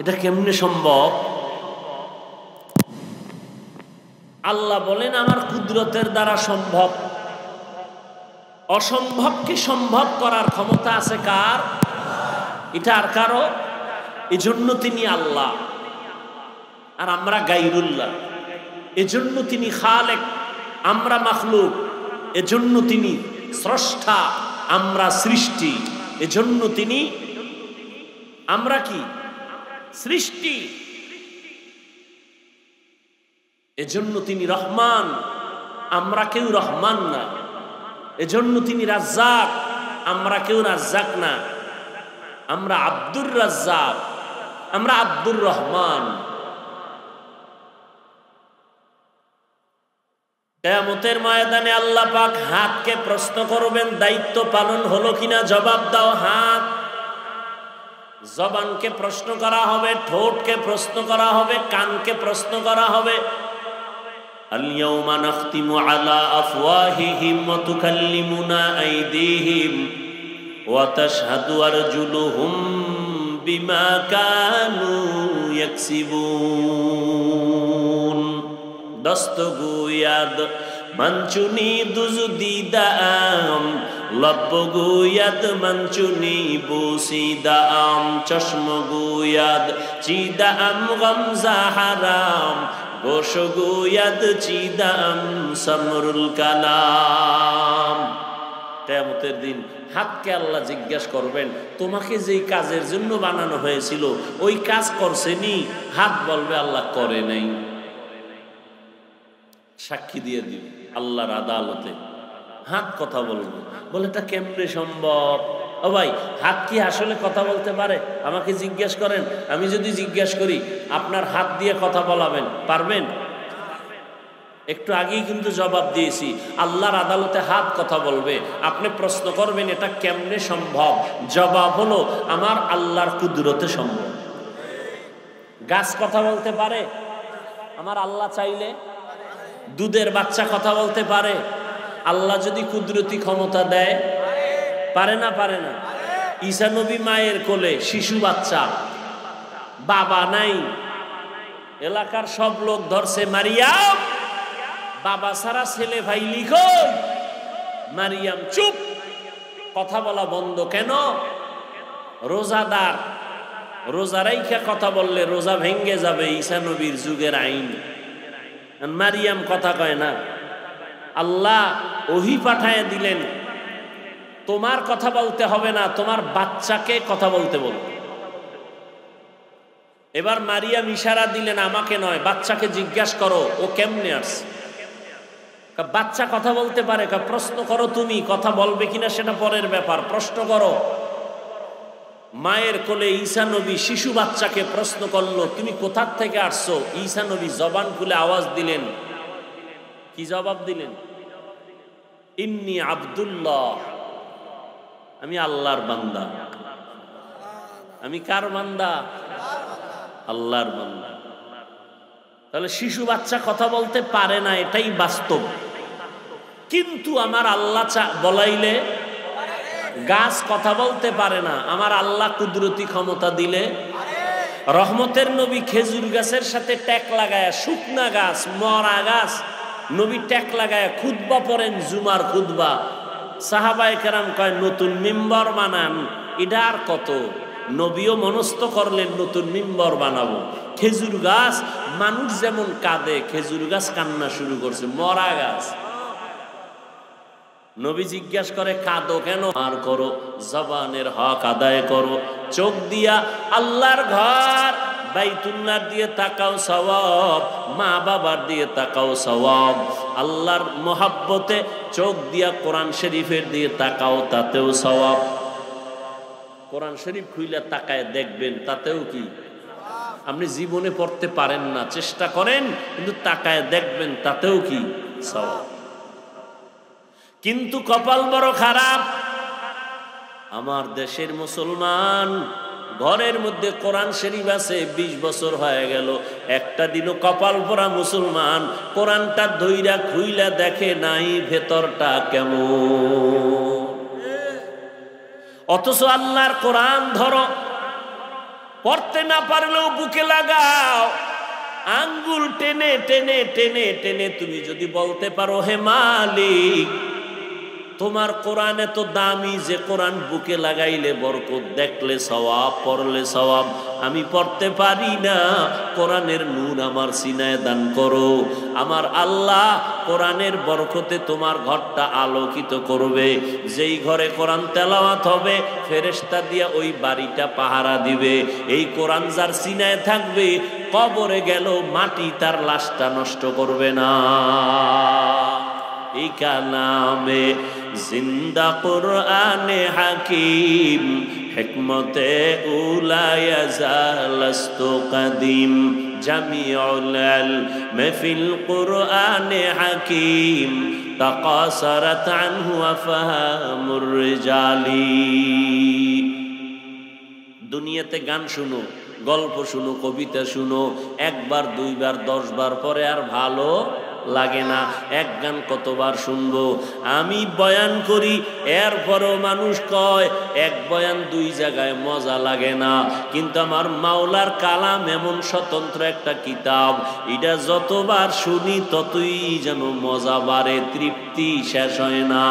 এটা কেমনে সম্ভব? আল্লাহ বলেন আমার কুদরতের দ্বারা সম্ভব। অসম্ভবকে সম্ভব করার ক্ষমতা আছে কার? এটা আর কারো? এজন্য তিনি আল্লাহ আর আমরা গায়রুল্লাহ। এজন্য তিনি খালেক, আমরা মাখলুক। এজন্য তিনি স্রষ্টা, আমরা সৃষ্টি। এজন্য তিনি, আমরা কি? সৃষ্টি। এজন্য তিনি রহমান, আমরা কেউ রহমান না। এজন্য তিনি রাজ্জাক, আমরা কেউ রাজ্জাক না। আমরা আব্দুর রাজ্জাক, আমরা আব্দুর রহমান। কিয়ামতের ময়দানে আল্লাহ পাক হাতকে প্রশ্ন করবেন, দায়িত্ব পালন হলো কিনা জবাব দাও। হাত, জবানকে প্রশ্ন করা হবে, ঠোঁটকে প্রশ্ন করা হবে, কানকে প্রশ্ন করা হবে। আল-ইয়াওমা নাখতিমু আলা আফওয়াহিহিম ওয়া তুকাল্লিমুনা আইদিহিম ওয়া তাশহাদু আরজুলুহুম বিমা কানু ইয়াকসিবুন। দস্তগুয়াদ মানচুনি দুজুদিদাম, লব্বগুয়াদ মানচুনি বুসিদাম, চশমগুয়াদ চিদাম গমজা হারাম, গোশগুয়াদ চিদাম সমরুল কালাম। কিয়ামতের দিন হাতকে আল্লাহ জিজ্ঞাসা করবেন, তোমাকে যেই কাজের জন্য বানানো হয়েছিল ওই কাজ করছেনি? হাত বলবে আল্লাহ করে নাই। সাক্ষী দিয়ে দিবে আল্লাহর আদালতে। হাত কথা বলবে। বলে এটা কেমনে সম্ভব? ও ভাই, হাত কি আসলে কথা বলতে পারে? আমাকে জিজ্ঞেস করেন, আমি যদি জিজ্ঞেস করি আপনার হাত দিয়ে কথা বলাবেন, পারবেন? একটু আগেই কিন্তু জবাব দিয়েছি, আল্লাহর আদালতে হাত কথা বলবে। আপনি প্রশ্ন করবেন এটা কেমনে সম্ভব? জবাব হলো আমার আল্লাহর কুদরতে সম্ভব। গাছ কথা বলতে পারে? আমার আল্লাহ চাইলে। দুধের বাচ্চা কথা বলতে পারে? আল্লাহ যদি কুদরতি ক্ষমতা দেয়। পারে না? পারে না? ঈসা নবী মায়ের কোলে, শিশু বাচ্চা, বাবা নাই, এলাকার সব লোক ধরছে মারিয়াম, বাবা সারা ছেলে ভাই লিখো। মারিয়াম চুপ, কথা বলা বন্ধ। কেন? রোজাদার, রোজা রাইখা কথা বললে রোজা ভেঙ্গে যাবে, ঈসা নবীর যুগের আইন। মারিয়াম কথা কয় না। আল্লাহ ওহী পাঠায় দিলেন, তোমার কথা বলতে হবে না, তোমার বাচ্চাকে কথা বলতে বলো। এবার মারিয়াম ইশারা দিলেন, আমাকে নয়, বাচ্চাকে জিজ্ঞাসা করো ও কেমনে আসছে। বাচ্চা কথা বলতে পারে? প্রশ্ন করো, তুমি কথা বলবে কিনা সেটা পরের ব্যাপার, প্রশ্ন করো। মায়ের কোলে ঈসা নবী শিশু বাচ্চাকে প্রশ্ন করলো, তুমি কোথা থেকে আসছো? ঈসা নবী জবান খুলে আওয়াজ দিলেন। কি জবাব দিলেন? ইন্নী আব্দুল্লাহ, আমি আল্লাহর বান্দা। আমি কার বান্দা? আল্লাহর বান্দা। তাহলে শিশু বাচ্চা কথা বলতে পারে না, এটাই বাস্তব। কিন্তু আমার আল্লাহ বলাইলে গাছ কথা বলতে পারে না, আমার আল্লাহ কুদরতি ক্ষমতা দিলে। রহমতের নবী খেজুর গাছের সাথে ট্যাক লাগায়, শুকনা গাছ, মরা গাছ, নবী ট্যাক লাগায় খুতবা পড়েন, জুমার খুতবা। সাহাবায়ে কেরাম কয় নতুন মিম্বর বানান। এটা আর কত? নবীও মনস্থ করলেন নতুন মিম্বর বানাবো। খেজুর গাছ, মানুষ যেমন কাঁদে খেজুর গাছ কান্না শুরু করছে, মরা গাছ। নবী জিজ্ঞাসা করে কাঁদো কেন? আর করো, জবানের হক আদায় করো। চোখ দিয়া আল্লাহর ঘর বাইতুল্লাহ দিয়ে তাকাও সওয়াব, মা বাবার দিয়ে তাকাও সওয়াব। আল্লাহর মোহাব্বতে চোখ দিয়া কোরআন শরীফের দিয়ে তাকাও, তাতেও সওয়াব। কোরআন শরীফ খুইলা তাকায় দেখবেন, তাতেও কি? আপনি জীবনে পড়তে পারেন না, চেষ্টা করেন, কিন্তু তাকায় দেখবেন, তাতেও কি? সওয়াব। কিন্তু কপাল বড় খারাপ, আমার দেশের মুসলমান ঘরের মধ্যে কোরআন শরীফ আছে, 20 বছর হয়ে গেল, একটা দিনও কপাল পরা মুসলমান কোরআনটা ধইরা খুইলা দেখে নাই ভেতরটা কেমন। অথচ আল্লাহর কোরআন ধরো, পড়তে না পারলেও বুকে লাগাও, আঙ্গুল টেনে টেনে টেনে টেনে তুমি যদি বলতে পারো, হে মালিক তোমার কোরআন এত দামি যে কোরআন বুকে লাগাইলে বরকত, দেখলে সওয়াব, পড়লে সওয়াব, আমি পড়তে পারি না, কোরআনের নূর আমার সিনায় দান করো। আমার আল্লাহ কোরআনের বরকতে তোমার ঘরটা আলোকিত করবে। যেই ঘরে কোরআন তেলাওয়াত হবে, ফেরেশতা দিয়া ওই বাড়িটা পাহারা দিবে। এই কোরআন যার সিনায় থাকবে, কবরে গেল মাটি তার লাশটা নষ্ট করবে না। এই কালামে জিন্দা কুরআনে হাকিম, হিকমতে উলায়া জালাস্তু কাদিম, জামিউল ইলম ফিল কুরআনে হাকিম, তাকাসারাত আনহু আফহামুর রিজালি। দুনিয়াতে গান শুনো, গল্প শুনো, কবিতা শুনো, একবার, দুইবার, 10 বার পরে আর ভালো লাগে না। এক গান কতবার শুনবো? আমি বয়ান করি, এরপরও মানুষ কয় এক বয়ান 2 জায়গায় মজা লাগে না। কিন্তু আমার মাওলার কালাম এমন স্বতন্ত্র একটা কিতাব, এটা যতবার শুনি ততই যেন মজা বাড়ে, তৃপ্তি শেষ হয় না।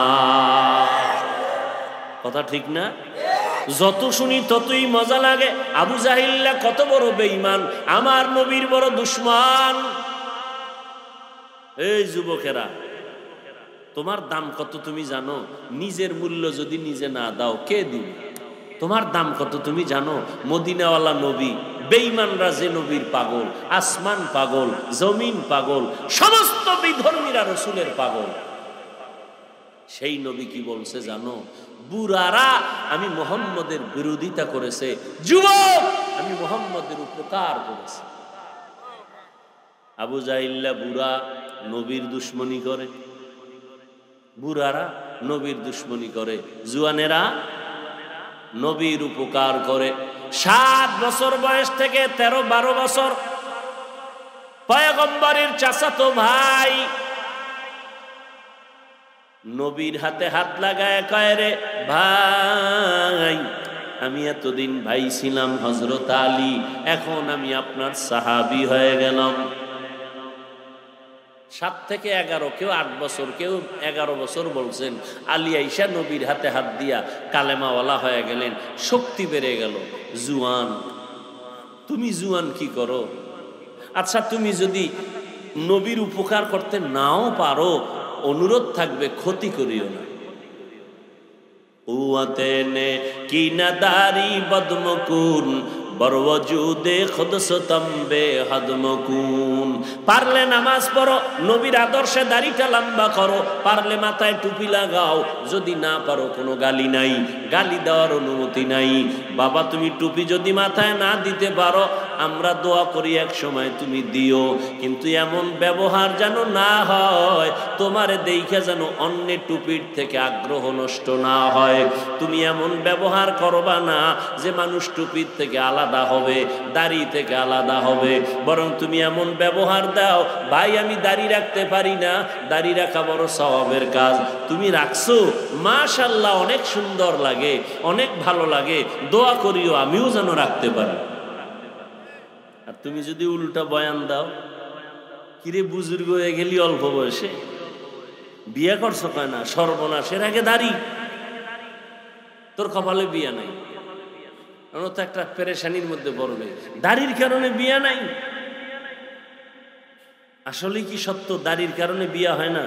কথা ঠিক না? যত শুনি ততই মজা লাগে। আবু জাহিল্লা কত বড় বেঈমান, আমার নবীর বড় দুশমন। এই যুবকেরা, তোমার দাম কত তুমি জানো? নিজের মূল্য যদি নিজে না দাও, কে দিবে? তোমার দাম কত তুমি জানো? মদিনাওয়ালা নবী, বেঈমানরা যে নবীর পাগল, আসমান পাগল, জমিন পাগল, সমস্ত বিধর্মীরা রসুলের পাগল। সেই নবী কি বলছে জানো? বুড়ারা আমি মুহাম্মদের বিরোধিতা করেছে, যুবক আমি মুহাম্মদের উপকার করেছি। আবু জাহিল্লা বুড়া, নবীর দুশ্মনী করে। বুড়ারা নবীর দুশ্মনী করে, জুয়ানেরা নবীর উপকার করে। 7 বছর বয়স থেকে 13-12 বছর পয়গম্বরের চাচাতো ভাই নবীর হাতে হাত লাগায় কয়, রে ভাই আমি এতদিন ভাই ছিলাম হযরত আলী, এখন আমি আপনার সাহাবী হয়ে গেলাম। 7 থেকে 11, কেউ 8 বছর, কেউ 11 বছর বলছেন। আলী আইসা নবীর হাতে হাত দিয়া কালেমাওয়ালা হয়ে গেলেন, শক্তি বেড়ে গেল। জুয়ান, তুমি জুয়ান কি করো? আচ্ছা, তুমি যদি নবীর উপকার করতে নাও পারো, অনুরোধ থাকবে ক্ষতি করিও না। উয়াতে নে কি নাদারি বদমকুন, বরওয়াজুদে খুদসতম্বে হদমকুন। পারলে নামাজ পড়ো, নবীর আদর্শে দাড়িটা লম্বা করো, পারলে মাথায় টুপি লাগাও, যদি না পারো কোনো গালি নাই, গালি দেওয়ার অনুমতি নাই। বাবা তুমি টুপি যদি মাথায় না দিতে পারো, আমরা দোয়া করি এক সময় তুমি দিও, কিন্তু এমন ব্যবহার যেন না হয়, তোমারে দেখে যেন অন্যের টুপির থেকে আগ্রহ নষ্ট না হয়। তুমি এমন ব্যবহার করবা না যে মানুষ টুপির থেকে আলাদা হবে, দাড়ি থেকে আলাদা হবে, বরং তুমি এমন ব্যবহার দাও, ভাই আমি দাড়ি রাখতে পারি না, দাড়ি রাখা বড় সওয়াবের কাজ, তুমি রাখছো, মাশাআল্লাহ অনেক সুন্দর লাগে, অনেক ভালো লাগে, দোয়া করিও আমিও যেন রাখতে পারি। আর তুমি যদি উল্টা বয়ান দাও, কিরে বুজুর্গ হয়ে গেলি অল্প বয়সে, বিয়ে করছো কয় না, সর্বনাশের আগে দাড়ি, তোর কপালে বিয়ে নাই, তো একটা পেরেশানির মধ্যে পড়বে, দাড়ির কারণে বিয়ে নাই। আসলে কি সত্য দাড়ির কারণে বিয়ে হয় না?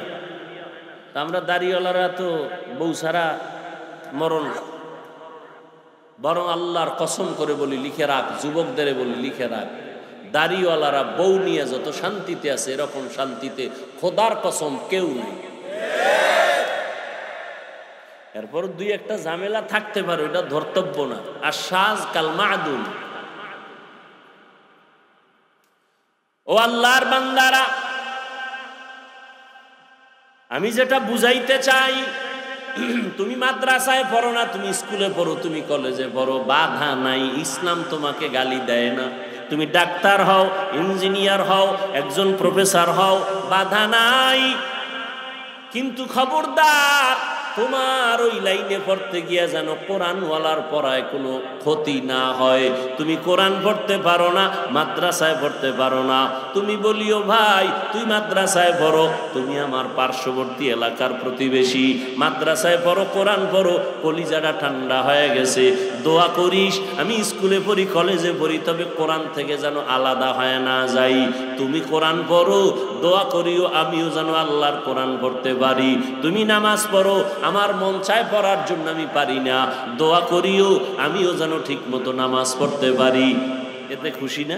আমরা দাড়িওয়ালারা তো বউ ছাড়া মরণ, বরং আল্লাহর কসম করে বলি লিখে রাখ, যুবকদের বলি লিখে রাখ, দাড়িওয়ালারা বউ নিয়ে যত শান্তিতে আছে এরকম শান্তিতে খোদার কসম কেউ নেই। এরপর দুই একটা ঝামেলা থাকতে পারে, ওটা ধর্তব্য না। আর সাজ কাল মাদুন। ও আল্লাহর বান্দারা, আমি যেটা বুঝাইতে চাই, তুমি মাদ্রাসায় পড়ো না, তুমি স্কুলে পড়ো, তুমি কলেজে পড়ো, বাধা নাই। ইসলাম তোমাকে গালি দেয় না। তুমি ডাক্তার হও, ইঞ্জিনিয়ার হও, একজন প্রফেসর হও, বাধা নাই। কিন্তু খবরদার, তোমার ওই লাইনে পড়তে গিয়া যেন কোরআনওয়ালার পড়ায় কোনো ক্ষতি না হয়। তুমি কোরআন পড়তে পারো না, মাদ্রাসায় পড়তে পারো না, তুমি বলিও ভাই তুই মাদ্রাসায় পড়ো, তুমি আমার পার্শ্ববর্তী এলাকার প্রতিবেশী, মাদ্রাসায় পড়ো, কোরআন পড়ো, কলিজাটা ঠান্ডা হয়ে গেছে, দোয়া করিস আমি স্কুলে পড়ি, কলেজে পড়ি, তবে কোরআন থেকে যেন আলাদা হয় না যাই। তুমি কোরআন পড়ো, দোয়া করিও আমিও যেন আল্লাহর কোরআন পড়তে পারি। তুমি নামাজ পড়ো, আমার মন চায় পড়ার জন্য আমি পারি না, দোয়া করিও আমিও যেন ঠিক মতো নামাজ পড়তে পারি। এতে খুশি না?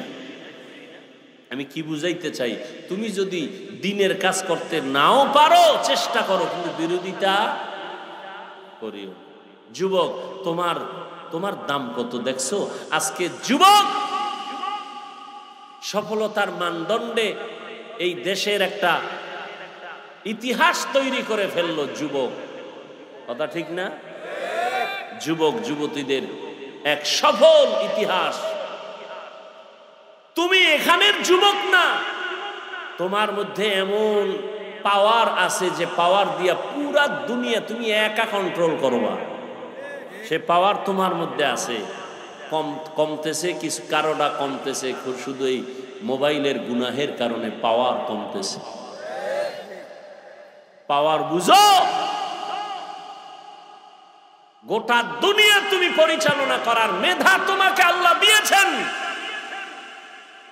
আমি কি বুঝাইতে চাই, তুমি যদি দিনের কাজ করতে নাও পারো, চেষ্টা করো, কিন্তু বিরোধিতা করিও। যুবক, তোমার দাম কত দেখছো? আজকে যুবক সফলতার মানদণ্ডে এই দেশের একটা ইতিহাস তৈরি করে ফেললো যুবক। কথা ঠিক না? যুবক যুবতীদের এক সফল ইতিহাস। তুমি এখানের যুবক না, তোমার মধ্যে এমন পাওয়ার আছে যে পাওয়ার দিয়া পুরা দুনিয়া তুমি একা কন্ট্রোল করবা। সে পাওয়ার তোমার মধ্যে আছে। কমতেছে কিছু, কারোটা কমতেছে শুধু এই মোবাইলের গুনাহের কারণে পাওয়ার কমতেছে। পাওয়ার বুঝো, গোটা দুনিয়া তুমি পরিচালনা করার মেধা তোমাকে আল্লাহ দিয়েছেন।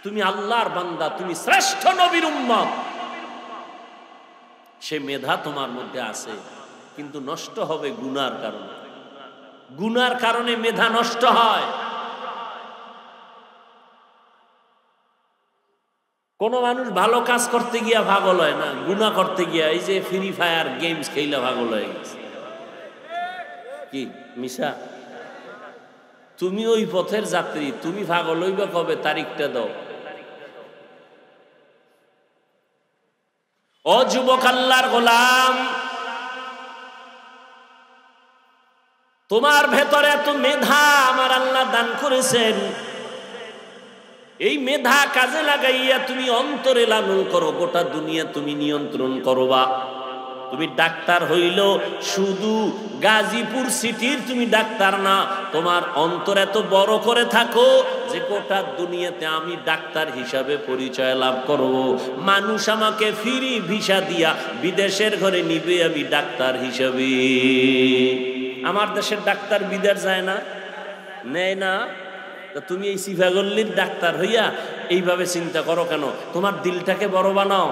তুমি আল্লাহর বান্দা, তুমি শ্রেষ্ঠ নবীর উম্মত, সে মেধা তোমার মধ্যে আছে, কিন্তু নষ্ট হবে গুনার কারণে। গুনার কারণে মেধা নষ্ট হয়। কোন মানুষ ভালো কাজ করতে গিয়া পাগল হয় না, গুনাহ করতে গিয়া। এই যে ফ্রি ফায়ার গেমস খেলা পাগল হয়ে গেছে। কি মিশা? তুমি ওই পথের যাত্রী, তুমি পাগল হইবে কবে? তারিখটা দাও। ও যুবক আল্লাহর গোলাম, তোমার ভেতরে এত মেধা আমার আল্লাহ দান করেছেন। এই মেধা কাজে লাগাইয়া তুমি অন্তরে লালন করো, গোটা দুনিয়া তুমি নিয়ন্ত্রণ করবা। তুমি ডাক্তার হইল শুধু গাজীপুর সিটির তুমি ডাক্তার না, তোমার অন্তর এত বড় করে থাকো যে গোটা দুনিয়াতে আমি ডাক্তার হিসাবে পরিচয় লাভ করব। মানুষ আমাকে ফ্রি ভিসা দিয়া বিদেশের ঘরে নিবে, আমি ডাক্তার হিসাবে। আমার দেশের ডাক্তার বিদেশ যায় না, নেয় না। তুমি এই সিফাগল্লির ডাক্তার হইয়া এইভাবে চিন্তা করো কেন? তোমার দিলটাকে বড় বানাও।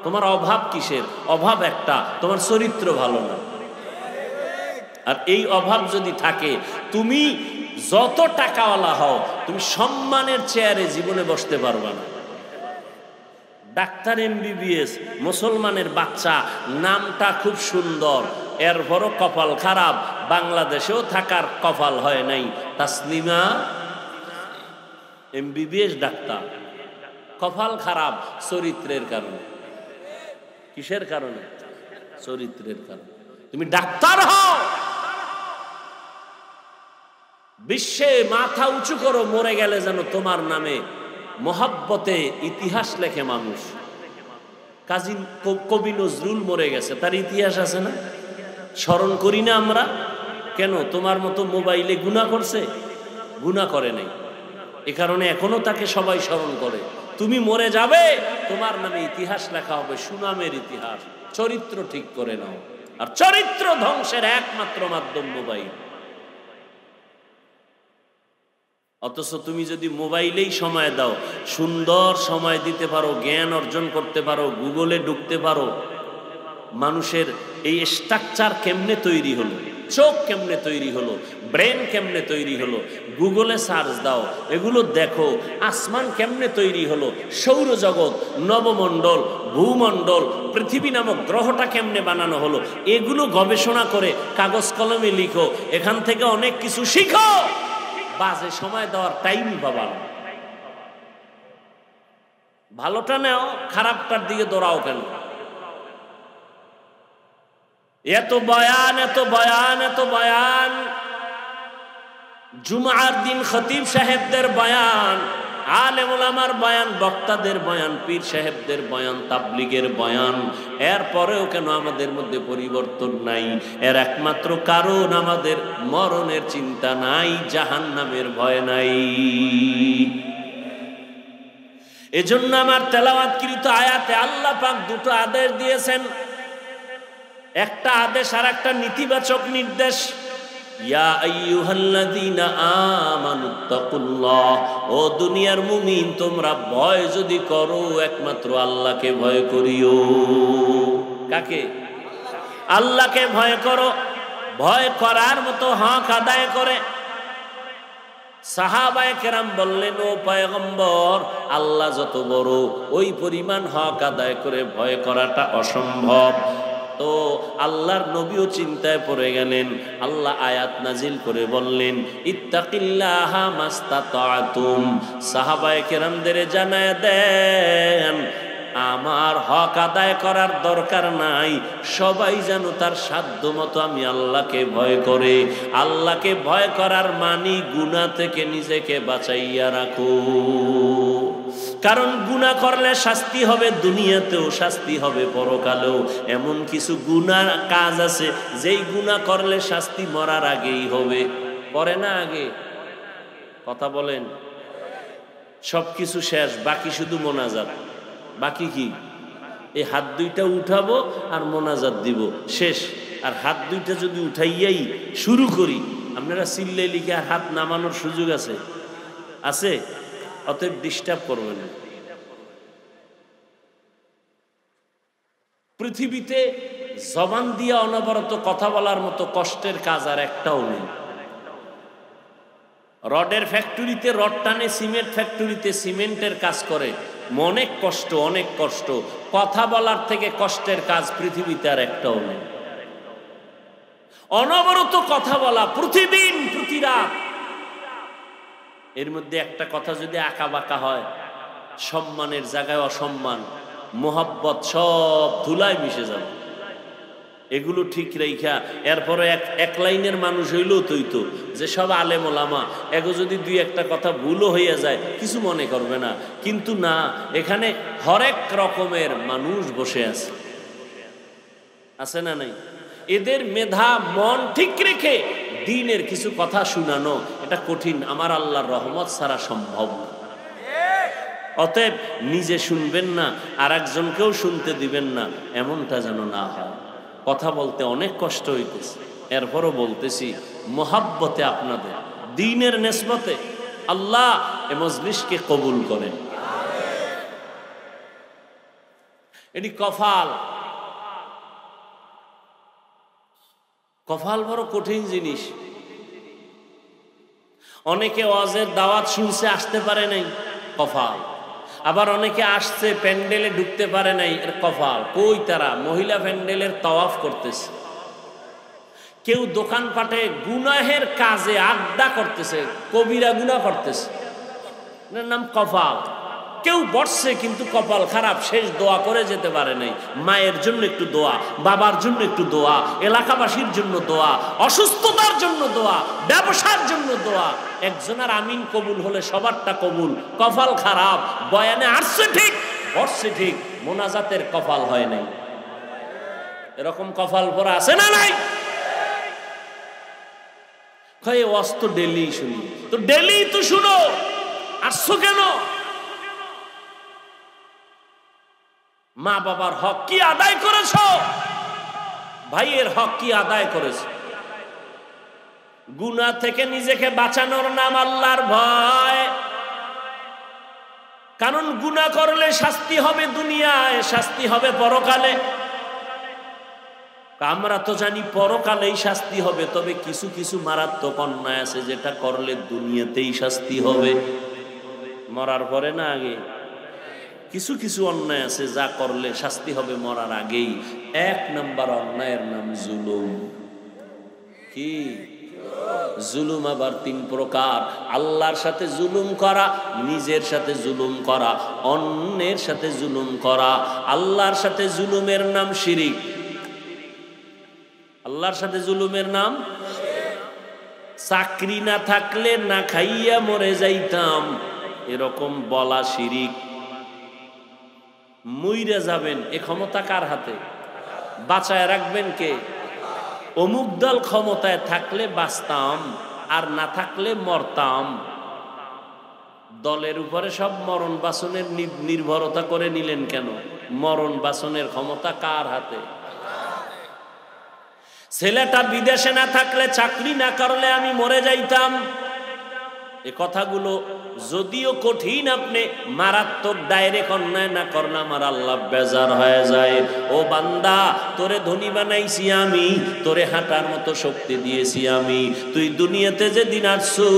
তোমার অভাব কিসের? অভাব একটা, তোমার চরিত্র ভালো না। আর এই অভাব যদি থাকে, তুমি যত টাকাওয়ালা হও, তুমি সম্মানের চেয়ারে জীবনে বসতে পারবা না। ডাক্তার MBBS, মুসলমানের বাচ্চা, নামটা খুব সুন্দর, এরপরও কপাল খারাপ। বাংলাদেশেও থাকার কপাল হয় নাই। তাসলিমা MBBS ডাক্তার, কপাল খারাপ চরিত্রের কারণে। কিসের কারণে? চরিত্রের কারণে। তুমি ডাক্তার হও, বিশ্বে মাথা উঁচু করো, মরে গেলে যেন তোমার নামে মহাব্বতে ইতিহাস লেখে মানুষ। কাজী কবি নজরুল মরে গেছে, তার ইতিহাস আছে না? স্মরণ করি না আমরা কেন? তোমার মতো মোবাইলে গুনাহ করছে? গুনাহ করে নাই, এ কারণে এখনো তাকে সবাই স্মরণ করে। তুমি মরে যাবে, তোমার নামে ইতিহাস লেখা হবে, সুনামের ইতিহাস। চরিত্র ঠিক করে নাও। আর চরিত্র ধ্বংসের একমাত্র মাধ্যম মোবাইল। অথচ তুমি যদি মোবাইলেই সময় দাও, সুন্দর সময় দিতে পারো, জ্ঞান অর্জন করতে পারো, গুগলে ঢুকতে পারো, মানুষের এই স্ট্রাকচার কেমনে তৈরি হলো, চোখ কেমনে তৈরি হলো, ব্রেন কেমনে তৈরি হলো, গুগলে সার্চ দাও, এগুলো দেখো। আসমান কেমনে তৈরি হলো, সৌরজগৎ, নবমণ্ডল, ভূমণ্ডল, পৃথিবী নামক গ্রহটা কেমনে বানানো হলো, এগুলো গবেষণা করে কাগজ কলমে লিখো। এখান থেকে অনেক কিছু শিখো। বাজে সময় দেওয়ার টাইমই পাবা না। ভালোটা নেও, খারাপটার দিকে দৌড়াও কেন? এত বয়ান, এত বয়ান, এত বয়ান, জুমার দিন খতিব সাহেবদের বয়ান, আলেম ওলামার বয়ান, বক্তাদের বয়ান, পীর সাহেবদের বয়ান, তাবলিগের বয়ান, এরপরেও কেন আমাদের মধ্যে পরিবর্তন নাই? এর একমাত্র কারণ আমাদের মরণের চিন্তা নাই, জাহান্নামের ভয় নাই। এজন্য আমার তেলাওয়াতকৃত আয়াতে আল্লাহ পাক দুটো আদেশ দিয়েছেন, একটা আদেশ আর একটা নেতিবাচক নির্দেশ। ইয়া আইয়ুহাল্লাযীনা আমানুত্তাকুল্লাহ, ও দুনিয়ার মুমিন, তোমরা ভয় যদি করো একমাত্র আল্লাহকে ভয় করিও। কাকে? আল্লাহকে ভয় করো। ভয় করার মতো হক আদায় করে। সাহাবায়ে কেরাম বললেন, ও পয়গম্বর, আল্লাহ যত বড়, ওই পরিমাণ হক আদায় করে ভয় করাটা অসম্ভব। তো আল্লাহর নবীও চিন্তায় পড়ে গেলেন। আল্লাহ আয়াত নাজিল করে বললেন, ইত্তাকিল্লাহা মাস্তাতাতুম। সাহাবায়ে কেরামদের জানায় দেন, আমার হক আদায় করার দরকার নাই, সবাই যেন তার সাধ্য মতো আমি আল্লাহকে ভয় করে। আল্লাহকে ভয় করার মানি গুনাহ থেকে নিজেকে বাঁচাইয়া রাখো। কারণ গুনাহ করলে শাস্তি হবে দুনিয়াতেও, শাস্তি হবে পরকালেও। এমন কিছু গুনাহ কাজ আছে যেই গুনাহ করলে শাস্তি মরার আগেই হবে। পরে না আগে? কথা বলেন। সবকিছু শেষ, বাকি শুধু মোনাজাত। বাকি কি? এই হাত দুইটা উঠাবো আর মোনাজাত দিব, শেষ। আর হাত দুইটা যদি উঠাইয়াই শুরু করি, আপনারা চিল্লাই লিখে আর হাত নামানোর সুযোগ আছে? আছে? অতএব ডিস্টার্ব করবেন না। পৃথিবীতে জবান দিয়া অনবরত কথা বলার মতো কষ্টের কাজ আর একটাও নেই। রডের ফ্যাক্টরিতে রড টানে, সিমেন্ট ফ্যাক্টরিতে সিমেন্টের কাজ করে, অনেক কষ্ট, অনেক কষ্ট। কথা বলার থেকে কষ্টের কাজ পৃথিবীতে আর একটাও নেই। অনবরত কথা বলা, প্রতিদিন, প্রতি রাত। এর মধ্যে একটা কথা যদি আঁকা বাঁকা হয়, সম্মানের জায়গায় অসম্মান, মোহাব্বত সব ধুলায় মিশে যাবে। এগুলো ঠিক রাইখা এরপরে এক লাইনের মানুষ হইলেও তৈতো যে সব আলেম ওলামা, এগো যদি দুই একটা কথা ভুলও হইয়া যায় কিছু মনে করবে না। কিন্তু না, এখানে হরেক রকমের মানুষ বসে আছে, আছে না নাই? এদের মেধা মন ঠিক রেখে দ্বীনের কিছু কথা শুনানো এটা কঠিন, আমার আল্লাহর রহমত ছাড়া সম্ভব না। অতএব নিজে শুনবেন না, আর একজনকেও শুনতে দিবেন না, এমনটা যেন না হয়। কথা বলতে অনেক কষ্ট হইতেছে, এরপরও বলতেছি মোহাব্বতে আপনাদের, দ্বীনের নেসবতে আল্লাহ এ মজলিসকে কবুল করেন। এটি কফাল। কফাল বড় কঠিন জিনিস। অনেকে ওয়াজের দাওয়াত শুনছে, আসতে পারে নাই, কফাল। আবার অনেকে আসছে, প্যান্ডেলে ঢুকতে পারে নাই, এর কফাল। কই তারা? মহিলা প্যান্ডেলের তাওয়াফ করতেছে। কেউ দোকানপাটে গুনাহের কাজে আড্ডা করতেছে, কবিরা গুনাহ করতেছে, এর নাম কফাল। কেউ বসছে কিন্তু কপাল খারাপ, শেষ দোয়া করে যেতে পারে নাই। মায়ের জন্য একটু দোয়া, বাবার জন্য একটু দোয়া, এলাকাবাসীর জন্য দোয়া, অসুস্থতার জন্য দোয়া, ব্যবসার জন্য দোয়া। একজনের আমিন কবুল হলে সবারটা কবুল। কপাল খারাপ, বয়ানে আসছে ঠিক, বসছে ঠিক, মোনাজাতের কপাল হয় নাই। এরকম কপাল পরা আছে না নাই? কয় ওয়াজ তো ডেলি শুনি, তো ডেলি তো শুনো, আসছো কেন? মা বাবার হক কি আদায় করেছ? ভাইয়ের হক কি আদায় করেছ? গুনাহ থেকে নিজেকে বাঁচানোর নাম আল্লাহর ভয়। কারণ গুনাহ করলে শাস্তি হবে দুনিয়ায়, শাস্তি হবে পরকালে। আমরা তো জানি পরকালেই শাস্তি হবে, তবে কিছু কিছু মারাত্মক অন্যায় আছে যেটা করলে দুনিয়াতেই শাস্তি হবে, মরার পরে না আগে। কিছু কিছু অন্যায় আছে যা করলে শাস্তি হবে মরার আগেই। 1 নম্বর অন্যায়ের নাম জুলুম। কি জুলুম? আবার 3 প্রকার। আল্লাহর সাথে জুলুম করা, নিজের সাথে জুলুম করা, অন্যের সাথে জুলুম করা। আল্লাহর সাথে জুলুমের নাম শিরিক। আল্লাহর সাথে জুলুমের নাম, চাকরি না থাকলে না খাইয়া মরে যাইতাম, এরকম বলা শিরিক। মইরা যাবেন এ ক্ষমতা কার হাতে? বাঁচায় রাখবেন কে? অমুক দল ক্ষমতায় থাকলে বাঁচতাম, আর না থাকলে মরতাম। দলের উপরে সব মরণ বাসনের নির্ভরতা করে নিলেন কেন? মরণ বাসনের ক্ষমতা কার হাতে? ছেলেটা বিদেশে না থাকলে, চাকরি না করলে আমি মরে যাইতাম। এ কথাগুলো যদিও কঠিন, আপনি মারাত্মক ডাইরেক্ট অন্যায় না করলে আমার আল্লাহ বেজার হয়ে যায়। ও বান্দা, তোরে ধনী বানাইছি আমি, তোরে হাঁটার মতো শক্তি দিয়েছি আমি। তুই দুনিয়াতে যেদিন আসছো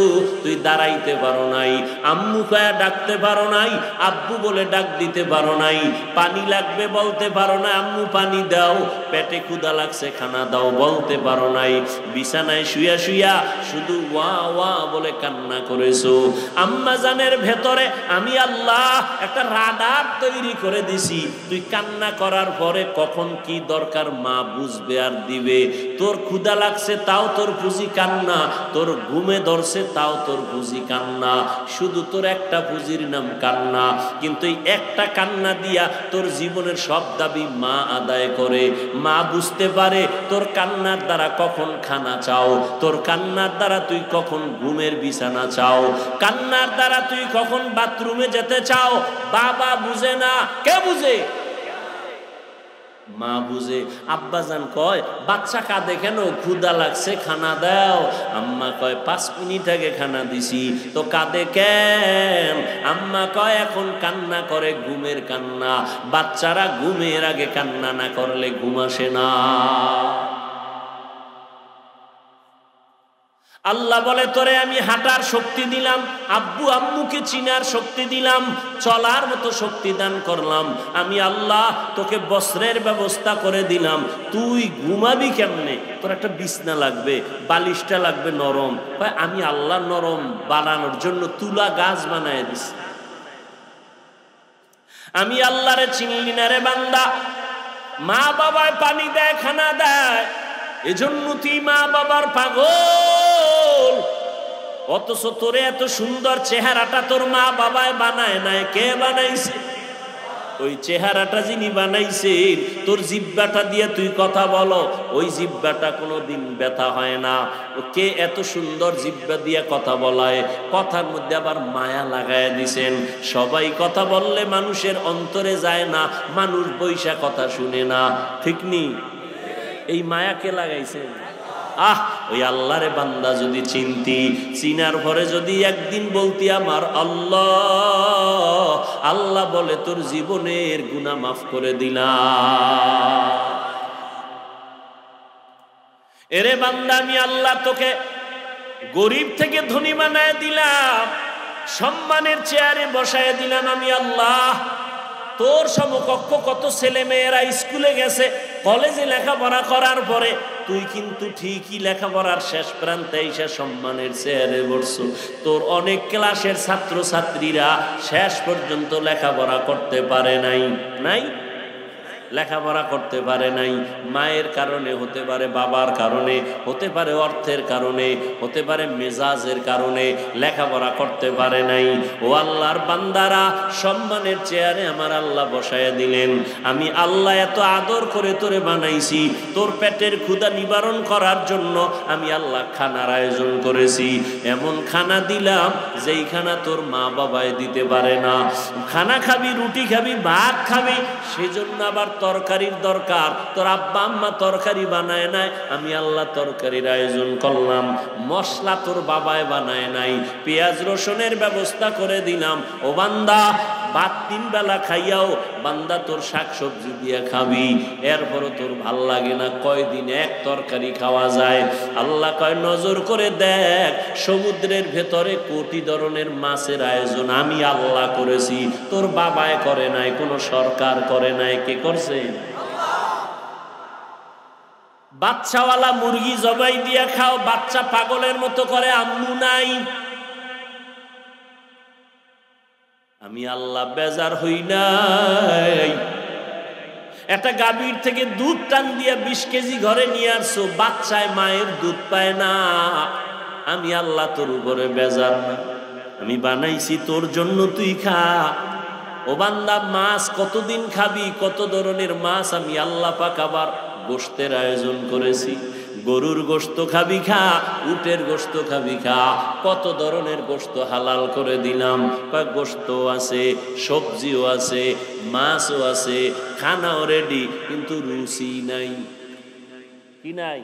তুই দাঁড়াইতে পারো নাই, আম্মু কয়া ডাকতে পারো নাই, আব্বু বলে ডাক দিতে পারো নাই, পানি লাগবে বলতে পারো না, আম্মু পানি দাও, পেটে ক্ষুধা লাগছে খানা দাও বলতে পারো নাই। বিছানায় শুয়া শুয়া শুধু ওয়া ওয়া বলে কান্না করেছো। আম্মা জানের ভেতরে আমি আল্লাহ একটা রাডার তৈরি করে দিছি, তুই কান্না করার পরে কখন কি দরকার মা বুঝবে আর দিবে। তোর ক্ষুধা লাগছে তাও তোর পুঁজি কান্না, তোর ঘুমে ধরছে তাও তোর পুঁজি কান্না, শুধু তোর একটা পুঁজির নাম কান্না। কিন্তু এই একটা কান্না দিয়া তোর জীবনের সব দাবি মা আদায় করে। মা বুঝতে পারে তোর কান্নার দ্বারা কখন খানা চাও, তোর কান্নার দ্বারা তুই কখন ঘুমের বিছানা চাও, কান্নার দ্বারা তুই কখন বাথরুমে যেতে চাও। বাবা বুঝে না, কে বুঝে? মা বুঝে। আব্বাজান কয় বাচ্চা কাঁদে কেন? ক্ষুধা লাগছে খানা দাও। আম্মা কয় 5 মিনিট আগে খানা দিছি, তো কাঁদে কেন? আম্মা কয় এখন কান্না করে ঘুমের কান্না। বাচ্চারা ঘুমের আগে কান্না না করলে ঘুম আসে না। আল্লাহ বলে তোরে আমি হাঁটার শক্তি দিলাম, আব্বু আম্মুকে চিনার শক্তি দিলাম, চলার মতো শক্তি দান করলাম। আমি আল্লাহ তোকে বস্ত্রের ব্যবস্থা করে দিলাম, তুই ঘুমাবি কেমনে? তোর একটা বিছনা লাগবে, বালিশটা লাগবে নরম। আমি আল্লাহ নরম বানানোর জন্য তুলা গাছ বানায় দিছি। আমি আল্লাহরে চিনলি না রে বান্দা। মা বাবায় পানি দেয়, খানা দেয়, এজন্য তুই মা বাবার পাগল। অথচ তোরে এত সুন্দর চেহারাটা তোর মা বাবায় বানায় নাই, কে বানাইছে? ওই চেহারাটা যিনি বানাইছে, তোর জিহ্বাটা দিয়ে তুই কথা বলো, ওই জিহ্বাটা কোনোদিন ব্যথা হয় না। কে এত সুন্দর জিহ্বা দিয়ে কথা বলায়? কথার মধ্যে আবার মায়া লাগায় দিছেন। সবাই কথা বললে মানুষের অন্তরে যায় না, মানুষ বৈশা কথা শুনে না, ঠিক নি? এই মায়া কে লাগাইছেন? ওই আল্লাহরে বান্দা যদি চিনতি, চিনার পরে যদি একদিন বলতি আমার আল্লাহ, আল্লাহ বলে তোর জীবনের গুনাহ মাফ করে দিলাম। এরে বান্দা, আমি আল্লাহ তোকে গরিব থেকে ধনী বানায় দিলাম, সম্মানের চেয়ারে বসায় দিলাম। আমি আল্লাহ তোর সমকক্ষ কত ছেলে মেয়েরা স্কুলে গেছে, কলেজে লেখাপড়া করার পরে তুই কিন্তু ঠিকই লেখাপড়ার শেষ প্রান্তে এসে সম্মানের চেয়ারে বসছো। তোর অনেক ক্লাসের ছাত্র ছাত্রীরা শেষ পর্যন্ত লেখাপড়া করতে পারে নাই, লেখাপড়া করতে পারে নাই। মায়ের কারণে হতে পারে, বাবার কারণে হতে পারে, অর্থের কারণে হতে পারে, মেজাজের কারণে লেখাপড়া করতে পারে নাই। ও আল্লাহর বান্দারা, সম্মানের চেয়ারে আমার আল্লাহ বসায়া দিলেন। আমি আল্লাহ এত আদর করে তোরে বানাইছি, তোর পেটের ক্ষুধা নিবারণ করার জন্য আমি আল্লাহ খানার আয়োজন করেছি। এমন খানা দিলাম যেই খানা তোর মা বাবায় দিতে পারে না। খানা খাবি, রুটি খাবি, ভাত খাবি, সেজন্য আবার তরকারির দরকার। তোর আব্বা আম্মা তরকারি বানায় নাই, আমি আল্লাহ তরকারির আয়োজন করলাম। মশলা তোর বাবায় বানায় নাই, পেঁয়াজ রসুনের ব্যবস্থা করে দিলাম। ও বান্দা, ভাত 3 বেলা খাইয়াও বান্দা তোর শাকসবজি দিয়া খাবি, এরপরও তোর ভাল লাগে না, কয়দিন এক তরকারি খাওয়া যায়? আল্লাহ কয় নজর করে দেখ, সমুদ্রের ভেতরে কোটি ধরনের মাছের আয়োজন আমি আল্লাহ করেছি, তোর বাবায় করে নাই, কোনো সরকার করে নাই, কে করছে? বাচ্চাওয়ালা মুরগি জবাই দিয়া খাও, বাচ্চা পাগলের মতো করে আম্মু নাই। আমি আল্লাহ বেজার হই নাই। একটা গাভীর থেকে দুধ টান দিয়া 20 কেজি ঘরে নিয়ে আসছো, বাচ্চায় মায়ের দুধ পায় না, আমি আল্লাহ তোর উপরে বেজার না? আমি বানাইছি তোর জন্য, তুই খা। ও বান্দা, মাছ কতদিন খাবি? কত ধরনের মাছ আমি আল্লাহ পাক আবার গোশতের আয়োজন করেছি। গরুর গোশত খাবি খা, উটের গোশত খাবি খা, কত ধরনের গোশত হালাল করে দিলাম। গোশত আছে, সবজিও আছে, মাছও আছে, খানাও রেডি, কিন্তু রুচি নাই। কি নাই?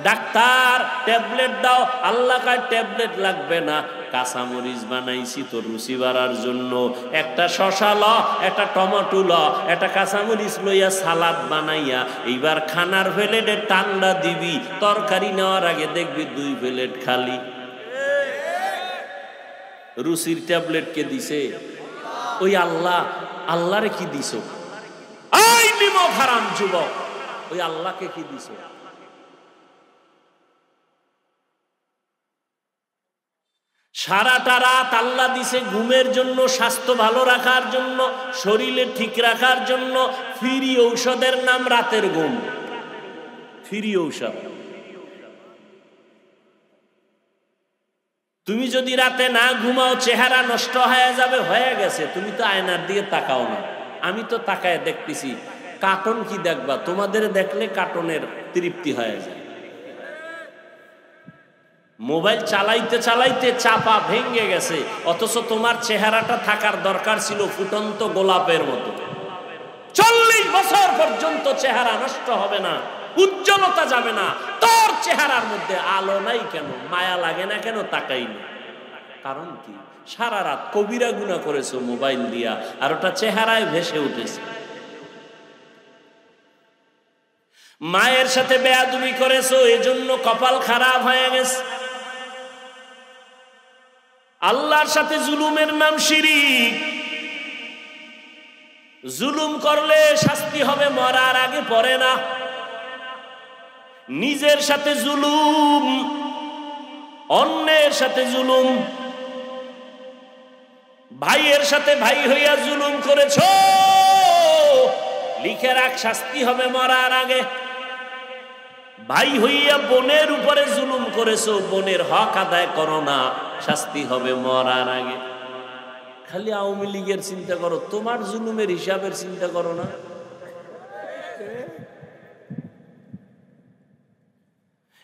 ডাক্তার ট্যাবলেট দাও, আল্লাহ কার ট্যাবলেট লাগবে না, কাঁচামরিচ বানাইছি তোর রুচি বাড়ার জন্য। একটা শশা ল, একটা টমেটো ল, একটা কাঁচামরিচ লইয়া সালাদ বানাইয়া এইবার খানার প্লেটে ঠান্ডা দিবি, তরকারি নেওয়ার আগে দেখবি 2 প্লেট খালি। রুচির ট্যাবলেট কে দিছে? ওই আল্লাহ। আল্লাহরে কি দিছ? এই নিমক হারাম যুবক, ওই আল্লাহকে কি দিছ? সারাটা রাত আল্লাহ দিছে ঘুমের জন্য, স্বাস্থ্য ভালো রাখার জন্য, শরীরে ঠিক রাখার জন্য। ফ্রি ঔষধের নাম রাতের ঘুম, ফ্রি ঔষধ। তুমি যদি রাতে না ঘুমাও চেহারা নষ্ট হয়ে যাবে, হয়ে গেছে। তুমি তো আয়নার দিকে তাকাও না, আমি তো তাকায় দেখতেছি। কার্টুন কি দেখবা? তোমাদের দেখলে কার্টুনের তৃপ্তি হয়ে যায়। মোবাইল চালাইতে চালাইতে চাপা ভেঙে গেছে, অথচ তোমার চেহারাটা থাকার দরকার ছিল ফুটন্ত গোলাপের মতো। 40 বছর পর্যন্ত চেহারা নষ্ট হবে না, উজ্জ্বলতা যাবে না। তোর চেহারার মধ্যে আলো নাই কেন? মায়া লাগে না কেন? তাকাই না। কারণ কি? সারা রাত কবিরা গুনাহ করেছো মোবাইল দিয়া, আর ওটা চেহারায় ভেসে উঠেছে। মায়ের সাথে বেয়াদবি করেছো, এজন্য কপাল খারাপ হয়ে গেছে। আল্লাহর সাথে জুলুমের নাম শিরিক। জুলুম করলে শাস্তি হবে মরার আগে, পরে না। নিজের সাথে জুলুম, অন্যের সাথে জুলুম, ভাইয়ের সাথে ভাই হইয়া জুলুম করেছো, লিখে রাখ শাস্তি হবে মরার আগে। ভাই হইয়া বোনের উপরে জুলুম করেছো, বোনের হক আদায় করো না, শাস্তি হবে মরার আগে। খালি আওয়ামী লীগের চিন্তা করো, তোমার জুলুমের হিসাবের চিন্তা করো না।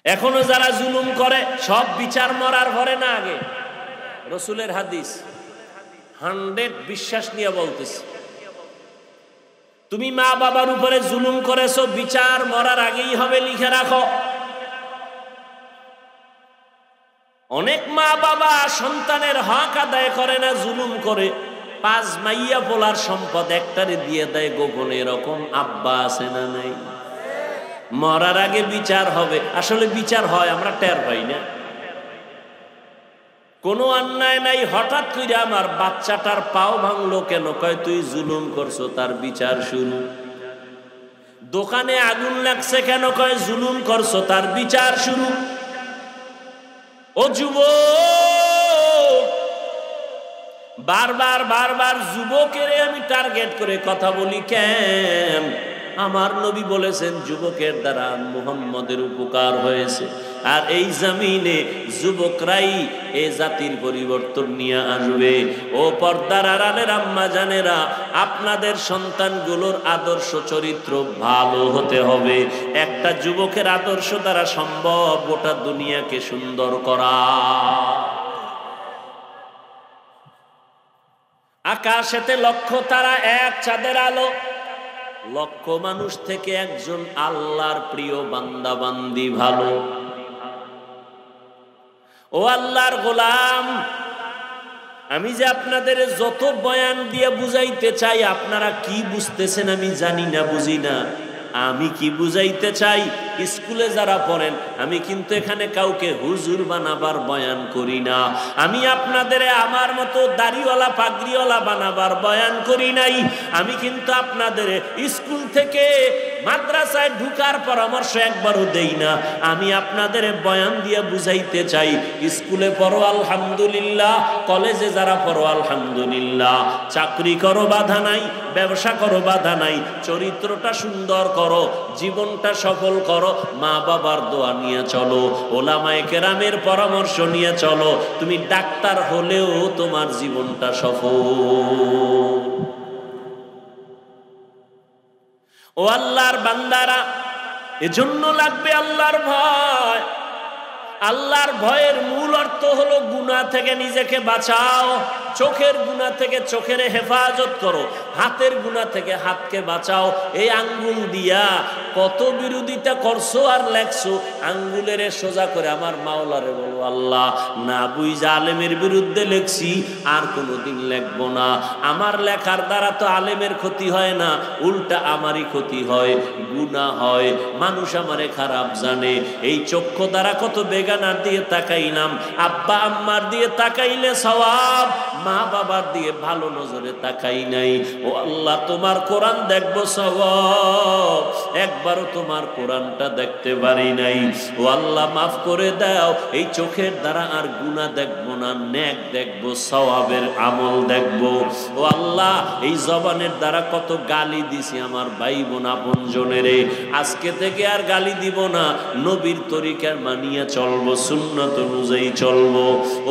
এখনো যারা জুলুম করে সব বিচার মরার পরে না আগে। রসুলের হাদিস 100 বিশ্বাস নিয়ে বলতেছি, তুমি মা বাবার উপরে জুলুম করেছো, বিচার মরার আগেই হবে, লিখে রাখো। অনেক মা বাবা সন্তানের হক আদায় করে না, জুলুম করে। 5 মাইয়া পোলার সম্পদ একটারে দিয়ে দেয় গোপনে, এরকম আব্বা আছে না নাই? মরার আগে বিচার হবে। আসলে বিচার হয়, আমরা টের পাই না। কোনো অন্যায় নাই, হঠাৎ করে আমার বাচ্চাটার পাও ভাঙলো কেন? কয় তুই জুলুম করছো, তার বিচার শুরু। দোকানে আগুন লাগছে কেন? কয় জুলুম করছো, তার বিচার শুরু। ও যুবক, বারবার বারবার যুবকের আমি টার্গেট করে কথা বলি কেন? আমার নবী বলেছেন যুবকের দ্বারা মুহাম্মদের উপকার হয়েছে, আর এই জমিনে যুবকরাই এই জাতির পরিবর্তন নিয়ে আসবে। ও পর্দার আড়ালের আম্মা জানেরা, আপনাদের সন্তানগুলোর আদর্শ চরিত্র ভালো হতে হবে। একটা যুবকের আদর্শ দ্বারা সম্ভব গোটা দুনিয়াকে সুন্দর করা। আকাশেতে লক্ষ তারা, এক চাঁদের আলো। লক্ষ মানুষ থেকে একজন আল্লাহর প্রিয় বান্দা বান্দি ভালো। ও আল্লাহর গোলাম, আমি যে আপনাদের যত বয়ান দিয়ে বুঝাইতে চাই আপনারা কি বুঝতেছেন আমি জানি না, বুঝি না। আমি কি বুঝাইতে চাই, স্কুলে যারা পড়েন, আমি কিন্তু এখানে কাউকে হুজুর বানাবার বয়ান করি না। আমি আপনাদের আমার মতো দাড়িওয়ালা পাগড়িওয়ালা বানাবার বয়ান করি নাই। আমি কিন্তু আপনাদের স্কুল থেকে মাদ্রাসায় ঢুকার পরামর্শ একবারও দেই না। আমি আপনাদের বয়ান দিয়ে বুঝাইতে চাই, স্কুলে পড়ো আলহামদুলিল্লাহ, কলেজে যারা পড়ো আলহামদুলিল্লাহ, চাকরি করো বাধা নাই, ব্যবসা করো বাধা নাই, চরিত্রটা সুন্দর করো, জীবনটা সফল করো, মা বাবার দোয়া নিয়ে চলো, ওলামায়ে কেরামের পরামর্শ নিয়ে চলো। তুমি ডাক্তার হলেও তোমার জীবনটা সফল। ও আল্লাহর বান্দারা, এজন্য লাগবে আল্লাহর ভয়। আল্লাহর ভয়ের মূল অর্থ হলো গুনাহ থেকে নিজেকে বাঁচাও, চোখের গুনাহ থেকে চোখের হেফাজত করো, হাতের গুনাহ থেকে হাতকে বাঁচাও। এই আঙ্গুল দিয়া কত বিরোধিতা করছো আর লেখছো, আঙ্গুলের সোজা করে আমার মাওলারে বলো, আল্লাহ না বুঝা আলেমের বিরুদ্ধে লেখছি, আর কোনোদিন লেখবো না। আমার লেখার দ্বারা তো আলেমের ক্ষতি হয় না, উল্টা আমারই ক্ষতি হয়, গুনাহ হয়, মানুষ আমারে খারাপ জানে। এই চক্ষু দ্বারা কত বেগানার দিয়ে তাকাইলাম, আব্বা আম্মার দিয়ে তাকাইলে সওয়াব, মা বাবার দিয়ে ভালো নজরে তাকাই নাই। ও আল্লাহ, তোমার কোরআন দেখবো সওয়াব, একবারও তোমার কোরআনটা দেখতে পারি নাই। ও আল্লাহ মাফ করে দাও, এই চোখের দ্বারা আর গুনাহ দেখবো না, নেক দেখবো, সওয়াবের আমল দেখবো। ও আল্লাহ, এই জবানের দ্বারা কত গালি দিছি আমার ভাই বোন আপনজনেরে, আজকে থেকে আর গালি দিব না, নবীর তরিকার মানিয়ে চলবো, সুন্নাত অনুযায়ী চলবো।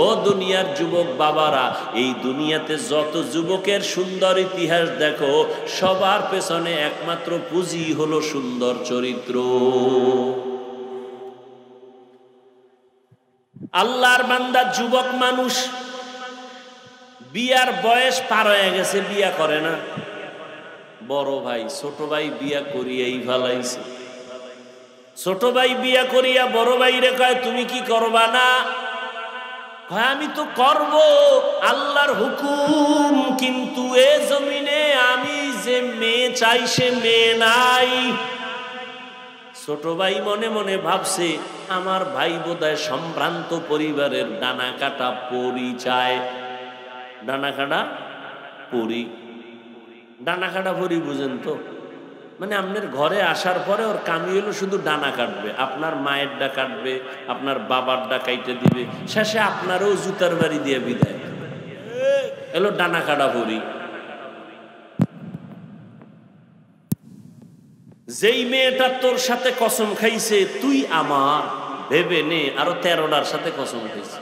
ও দুনিয়ার যুবক বাবারা, এই দুনিয়াতে যত যুবকের সুন্দর ইতিহাস দেখো, সবার পেছনে একমাত্র পুঁজি হলো সুন্দর চরিত্র। আল্লাহর বান্দা যুবক মানুষ বিয়ার বয়স পার হয়ে গেছে, বিয়া করে না। বড় ভাই ছোট ভাই বিয়া করিয়াই ফেলাইছে। ছোট ভাই বিয়া করিয়া বড় ভাই রে কয়, তুমি কি করবা না? আমি তো করব, আল্লাহর হুকুম, কিন্তু এ জমিনে আমি যে মেয়ে চাই সে মেয়ে নাই। ছোট ভাই মনে মনে ভাবছে, আমার ভাই বোধহয় সম্ভ্রান্ত পরিবারের ডানা কাটা পরি চায়। ডানা কাটা পরি, ডানা কাটা পরি বুঝেন তো? মানে আপনার ঘরে আসার পরে ওর কামি হলো শুধু ডানা কাটবে, আপনার মায়েরটা কাটবে, আপনার বাবারটা কাইটে দিবে, শেষে আপনারও জুতার বাড়ি দিয়ে বিদায়। এলো ডানা কাটা পরি। যেই মেয়েটা তোর সাথে কসম খাইছে তুই আমার, ভেবে নে আরো 13টার সাথে কসম খাইছে।